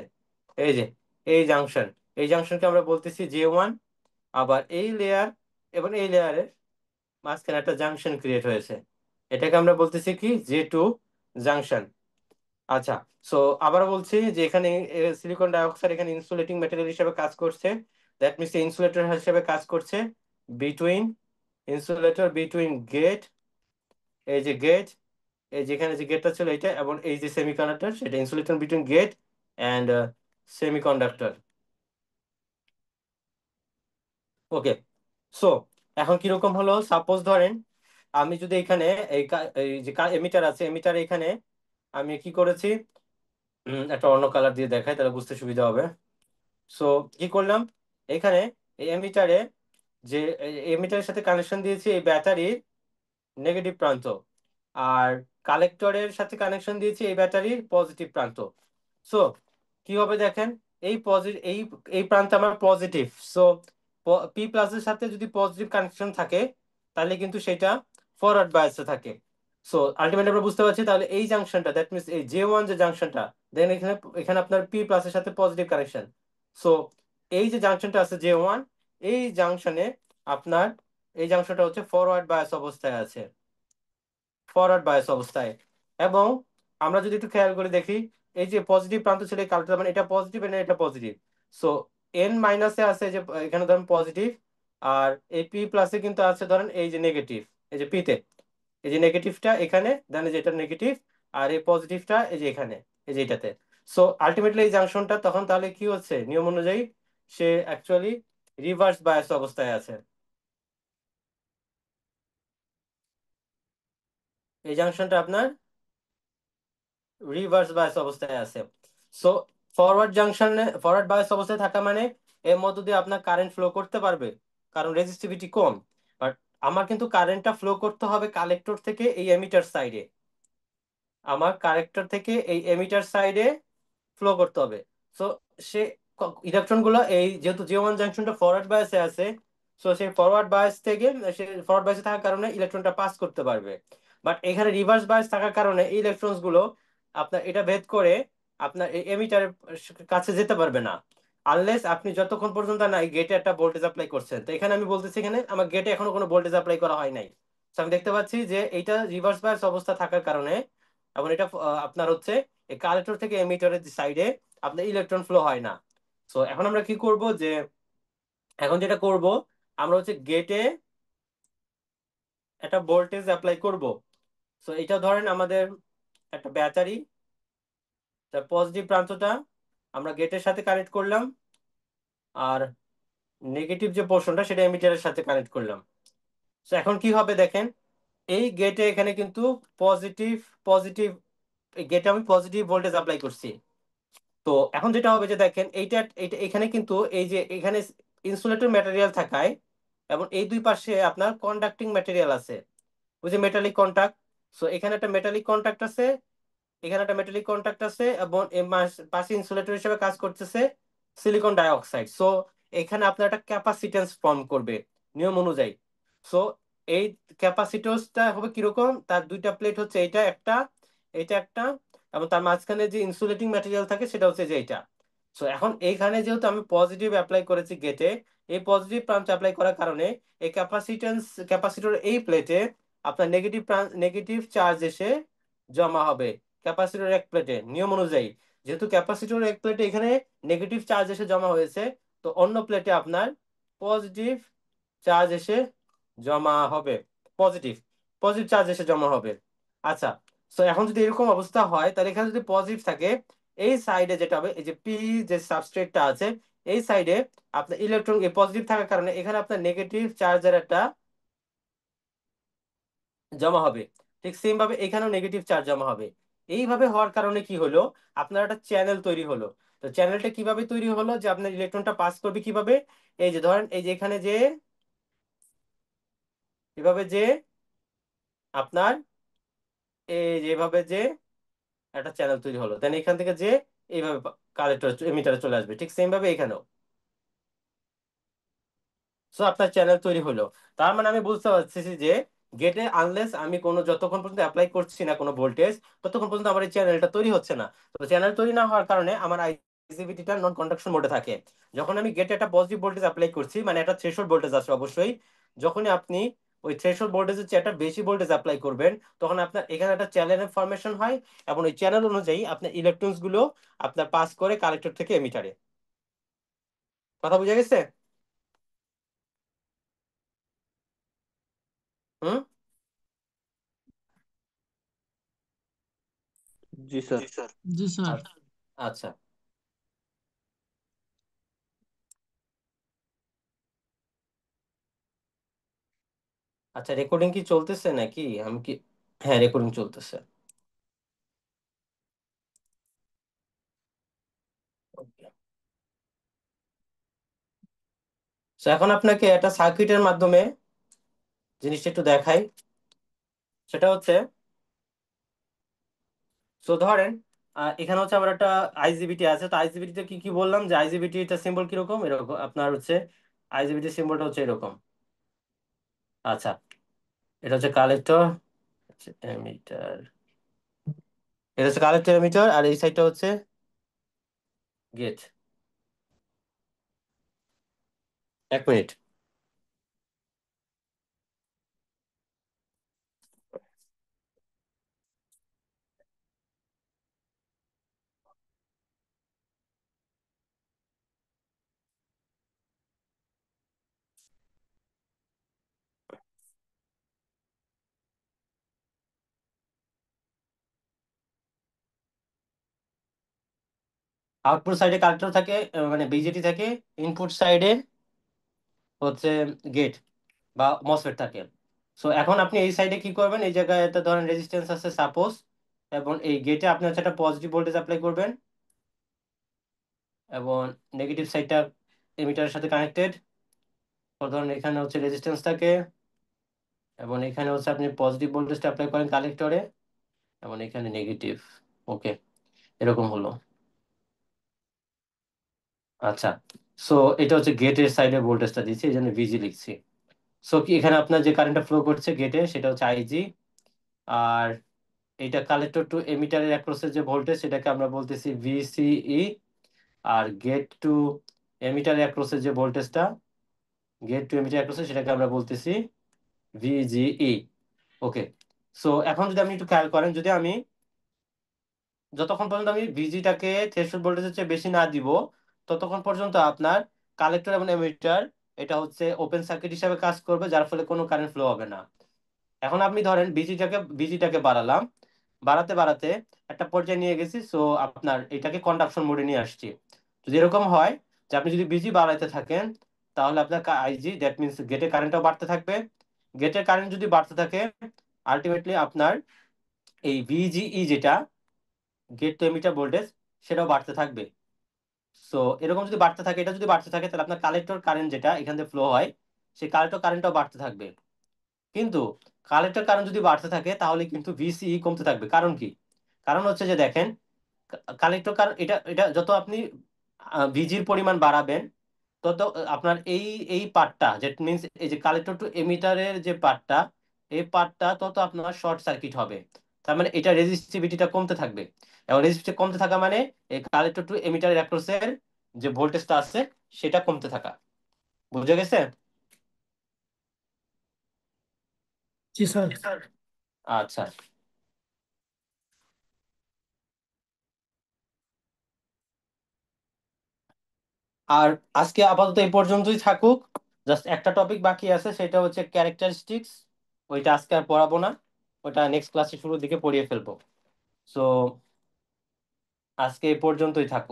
এই যে এই জাংশন, এই জাংশনকে আমরা বলতেছি J1। আবার এই লেয়ার এবং এই লেয়ারের মাঝখানে একটা জাংশন ক্রিয়েট হয়েছে, এটাকে আমরা বলতেছি কি J2 জাংশন। আচ্ছা, সো আবার বলছি যে এখানে সিলিকন ডাইঅক্সাইড এখানে ইনসুলেটিং ম্যাটেরিয়াল হিসেবে কাজ করছে। দ্যাট মিনস ইনসুলেটর হিসেবে কাজ করছে বিটুইন, ইনসুলেটর বিটুইন গেট, এই যে গেট, এই যেখানে যে গেটটা ছিল এটা, এবং এই যে সেমিকন্ডাক্টর, সেটা insulator between gate and semiconductor. Okay, so এখন কিরকম হলো, সাপোজ ধরেন আমি যদি এখানে এই যে এমিটার আছে, এমিটার এখানে আমি কি করেছি, একটা অন্য কালার দিয়ে দেখাই তাহলে বুঝতে সুবিধা হবে। সো কি করলাম, এখানে এই এমিটারে, যে এমিটারের সাথে কানেকশন দিয়েছি এই ব্যাটারির নেগেটিভ প্রান্ত, আর কালেক্টরের সাথে কানেকশন দিয়েছি এই ব্যাটারির পজিটিভ প্রান্ত। সো কি হবে দেখেন, এই পজিটিভ, এই প্রান্তে আমার পজিটিভ। সো পি প্লাসের সাথে যদি পজিটিভ কানেকশন থাকে, তাহলে কিন্তু সেটা ফরওয়ার্ড বায়াসে থাকে। সো আলটিমেটলি আমরা বুঝতে পারছি তাহলে এই জাংশনটা, দ্যাট মিনস এই J1 যে জাংশনটা, দেন এখানে, এখানে আপনার পি প্লাসের সাথে পজিটিভ কানেকশন। সো এই যে জাংশনটা আছে J1, এই জাংশনে আপনার, এই জাংশনটা হচ্ছে ফরওয়ার্ড বায়াস অবস্থায় আছে, ফরওয়ার্ড বায়াস অবস্থায়। এবং আমরা যদি একটু খেয়াল করে দেখি, এই যে পজিটিভ প্রান্ত ছিল এই কালোটা, মানে এটা পজিটিভ এবং এটা পজিটিভ। সো এন মাইনাসে আছে যে এখানে ধরেন পজিটিভ, আর এই পি প্লাসে কিন্তু আছে ধরেন এই যে নেগেটিভ, এই যে পিতে, এই যে নেগেটিভটা এখানে, দেন এই যে এটা নেগেটিভ, আর এই পজিটিভটা এই যে এখানে, এই যে এটাতে। সো আলটিমেটলি এই জাংশনটা তখন তাহলে কি হচ্ছে, নিয়ম অনুযায়ী সে অ্যাকচুয়ালি রিভার্স বায়াস অবস্থায় আছে। এই জাংশনটা আপনার রিভার্স বায়াস অবস্থায় আছে। সো ফরওয়ার্ড জাংশনে, ফরওয়ার্ড বায়াস অবস্থায় থাকা মানে এর মধ্য দিয়ে আপনার কারেন্ট ফ্লো করতে পারবে, কারণ রেজিস্টিভিটি কম। বাট আমার কিন্তু কারেন্টটা ফ্লো করতে হবে কালেক্টর থেকে এই এমিটার সাইডে, আমার কালেক্টর থেকে এই এমিটার সাইডে ফ্লো করতে হবে। সো সে ইলেকট্রন গুলো, এই যেহেতু J1 জাংশনটা ফরওয়ার্ড বায়াসে আছে, সো সেই ফরওয়ার্ড বায়াস থেকে, সে ফরওয়ার্ড বায়াসে থাকার কারণে ইলেকট্রনটা পাস করতে পারবে। বাট এখানে রিভার্স বায়াস থাকার কারণে এই ইলেকট্রনস গুলো আপনার এটা ভেদ করে আপনার এই এমিটারের কাছে যেতে পারবে না, আনলেস আপনি যতক্ষণ পর্যন্ত না এই গেটে একটা ভোল্টেজ অ্যাপ্লাই করছেন। তো এখানে আমি বলতেছি এখানে আমার গেটে এখনো কোনো ভোল্টেজ অ্যাপ্লাই করা হয় নাই। তো আমি দেখতে পাচ্ছি যে এইটা রিভার্স বায়াস অবস্থা থাকার কারণে, এবং এটা আপনার হচ্ছে এই কালেক্টর থেকে এমিটারের সাইডে আপনার ইলেকট্রন ফ্লো হয় না। সো এখন আমরা কি করব, যে এখন যেটা করব, আমরা হচ্ছে গেটে একটা ভোল্টেজ অ্যাপ্লাই করব। সো এটা ধরেন আমাদের একটা ব্যাটারি, তার পজিটিভ প্রান্তটা আমরা গেটের সাথে কানেক্ট করলাম, আর নেগেটিভ যে পোর্শনটা সেটা এমিটারের সাথে কানেক্ট করলাম। সো এখন কি হবে দেখেন, এই গেটে এখানে কিন্তু পজিটিভ, পজিটিভ গেটে আমি পজিটিভ ভোল্টেজ অ্যাপ্লাই করছি। তো এখন যেটা হবে যে দেখেন এইটা এইটা এখানে কিন্তু এই যে এখানে ইনসুলেটর ম্যাটেরিয়াল থাকায় এবং এই দুই পাশে আপনার কন্ডাক্টিং ম্যাটেরিয়াল আছে, ওই যে মেটালিক কন্টাক্ট। সো এখানে একটা মেটালিক কন্টাক্ট আছে, এখানে একটা মেটালিক কন্টাক্ট আছে, এবং এর পাশে ইনসুলেটর হিসেবে কাজ করতেছে সিলিকন ডাইঅক্সাইড। সো এখানে আপনার একটা ক্যাপাসিটেন্স ফর্ম করবে নিয়ম অনুযায়ী। সো এই ক্যাপাসিটরটা হবে কিরকম, তার দুইটা প্লেট হচ্ছে এইটা একটা, এইটা একটা, এবং তার মাঝখানে যে ইনসুলেটিং ম্যাটেরিয়াল থাকে সেটা হচ্ছে যে এইটা। সো এখন এইখানে যেহেতু আমি পজিটিভ অ্যাপ্লাই করেছি গেটে, এই পজিটিভ প্রান্ত অ্যাপ্লাই করার কারণে এই ক্যাপাসিটর এই প্লেটে আপনার নেগেটিভ চার্জ এসে জমা হবে ক্যাপাসিটর এক প্লেটে নিয়ম অনুযায়ী। যেহেতু ক্যাপাসিটর এক প্লেটে এখানে নেগেটিভ চার্জ এসে জমা হয়েছে, তো অন্য প্লেটে আপনার পজিটিভ চার্জ এসে জমা হবে, পজিটিভ পজিটিভ চার্জ এসে জমা হবে। আচ্ছা, তো এখন যদি এরকম অবস্থা হয় তাহলে এখানে যদি পজিটিভ থাকে, এই সাইডে যেটা হবে এই যে পি যে সাবস্ট্রেটটা আছে এই সাইডে আপনার ইলেকট্রন পজিটিভ থাকার কারণে এখানে আপনার নেগেটিভ চার্জের একটা জমা হবে। ঠিক সেম ভাবে এখানেও নেগেটিভ চার্জ জমা হবে। এইভাবে হওয়ার কারণে কি হলো, আপনার একটা চ্যানেল তৈরি হলো। তো চ্যানেলটা কিভাবে তৈরি হলো, যে আপনার ইলেকট্রনটা পাস করবে কিভাবে, এই যে ধরেন এই যে এখানে যে এভাবে যে আপনার এই যেভাবে যে একটা চ্যানেল তৈরি হলো, দেন এখান থেকে যে এইভাবে কালেক্টর এমিটারে চলে আসবে, ঠিক সেম ভাবে এখানেও। সো আপনার চ্যানেল তৈরি হলো। তার মানে আমি বুঝতে পারছি যে গেটে আনলেস আমি কোনো যতক্ষণ পর্যন্ত অ্যাপ্লাই করছি না কোনো ভোল্টেজ, ততক্ষণ পর্যন্ত আমার এই চ্যানেলটা তৈরি হচ্ছে না। তো চ্যানেল তৈরি না হওয়ার কারণে আমার আইজিবিটিটা নন কন্ডাকশন মোডে থাকে। যখন আমি গেটে একটা পজিটিভ ভোল্টেজ অ্যাপ্লাই করছি, মানে একটা থ্রেশহোল্ড ভোল্টেজ আছে অবশ্যই, যখনই আপনি ওই থ্রেশহোল্ড ভোল্টেজের চেয়ে একটা বেশি ভোল্টেজ অ্যাপ্লাই করবেন, তখন আপনার এখানে একটা চ্যানেলের ফরমেশন হয়, এবং ওই চ্যানেল অনুযায়ী আপনার ইলেকট্রনস গুলো আপনার পাস করে কালেক্টর থেকে এমিটারে। কথা বুঝা গেছে? হুম। জি স্যার। জি স্যার। আচ্ছা। আচ্ছা, রেকর্ডিং কি চলতেছে নাকি আমি কি? হ্যাঁ, রেকর্ডিং চলতেছে। Okay. So, এখন আপনাকে একটা সার্কিটের মাধ্যমে জিনিসটা একটু দেখাই। সেটা হচ্ছে, তো ধরেন এখানে হচ্ছে আমার একটা আইজিবিটি আছে। তো আইজিবিটিতে কি কি বললাম, যে আইজিবিটি এটা সিম্বল কিরকম, এরকম আপনার হচ্ছে আইজিবিটি সিম্বলটা হচ্ছে এরকম। আচ্ছা, এটা হচ্ছে কালেক্টর, এমিটার, এটা হচ্ছে কালেক্টর এমিটার, আর এই সাইডটা হচ্ছে গেট। এক মিনিট। আউটপুট সাইডে কালেক্টর থাকে, মানে বিজেটি থাকে। ইনপুট সাইডে হচ্ছে গেট বা মসফেট থাকে। সো এখন আপনি এই সাইডে কি করবেন, এই জায়গায় একটা ধরেন রেজিস্ট্যান্স আছে সাপোজ, এবং এই গেটে আপনি হচ্ছে একটা পজিটিভ ভোল্টেজ অ্যাপ্লাই করবেন, এবং নেগেটিভ সাইডটা এমিটারের সাথে কানেক্টেড। ধরেন এখানে হচ্ছে রেজিস্ট্যান্স থাকে, এবং এখানে হচ্ছে আপনি পজিটিভ ভোল্টেজটা অ্যাপ্লাই করেন কালেক্টরে, এবং এখানে নেগেটিভ। ওকে, এরকম হলো। আচ্ছা, সো এটা হচ্ছে গেটের সাইডে ভোল্টেজটা দিচ্ছি, এই জন্য ভিজি লিখছি। সো কি এখানে আপনার যে কারেন্টটা ফ্লো করছে গেটে সেটা হচ্ছে আইজি, আর এটা কালেক্টর টু এমিটারের অ্যাক্রসের যে ভোল্টেজ সেটাকে আমরা বলতেছি ভিসিই, আর গেট টু এমিটার অ্যাক্রসের যে ভোল্টেজটা, গেট টু এমিটার অ্যাক্রসের সেটাকে আমরা বলতেছি ভিজিই। ওকে, সো এখন যদি আপনি একটু খেয়াল করেন, যদি আমি যতক্ষণ পর্যন্ত আমি ভিজিটাকে থ্রেশহোল্ড ভোল্টেজের চেয়ে বেশি না দিব, ততক্ষণ পর্যন্ত আপনার কালেক্টর এবং এমিটার এটা হচ্ছে ওপেন সার্কিট হিসাবে কাজ করবে, যার ফলে কোনো কারেন্ট ফ্লো হবে না। এখন আপনি ধরেন বিজিটাকে বাড়ালাম, বাড়াতে বাড়াতে একটা পর্যায়ে নিয়ে গেছি, সো আপনার এটাকে কন্ডাকশন মোডে নিয়ে আসছি। যদি এরকম হয় যে আপনি যদি বিজি বাড়াইতে থাকেন, তাহলে আপনার আইজি, দ্যাট মিনস গেটের কারেন্টটাও বাড়তে থাকবে। গেটের কারেন্ট যদি বাড়তে থাকে, আলটিমেটলি আপনার এই ভিজিই যেটা, গেট টু এমিটার ভোল্টেজ সেটাও বাড়তে থাকবে। সো এরকম যদি বাড়তে থাকে, এটা যদি বাড়তে থাকে, তাহলে আপনার কালেক্টর কারেন্ট যেটা এখান থেকে ফ্লো হয়, সেই কালেক্টর কারেন্টটাও বাড়তে থাকবে। কিন্তু কালেক্টর কারেন্ট যদি বাড়তে থাকে তাহলে কিন্তু ভিসিই কমতে থাকবে। কারণ কি? কারণ হচ্ছে যে দেখেন, কালেক্টর কারেন্ট এটা এটা যত আপনি ভিজির পরিমাণ বাড়াবেন, তত আপনার এই এই পার্টটা, যেটা মিনস এই যে কালেক্টর টু এমিটারের যে পার্টটা, এই পার্টটা তত আপনার শর্ট সার্কিট হবে। তার মানে এটা রেজিস্টিভিটিটা কমতে থাকবে। এবং রেজিস্টিভিটি কমতে থাকা মানে এই কালেক্টর টু এমিটারের অ্যাক্রসের যে ভোল্টেজটা আছে সেটা কমতে থাকা। বুঝে গেছে? জি স্যার। আচ্ছা। আর আজকে আপাতত এই পর্যন্তই থাকুক। জাস্ট একটা টপিক বাকি আছে, সেটা হচ্ছে ক্যারেক্টারিস্টিক্স। ওইটা আজকে আর পড়াবো না, ওটা নেক্সট ক্লাসে শুরুর দিকে পড়িয়ে ফেলবো। সো আজকে এই পর্যন্তই থাকুক।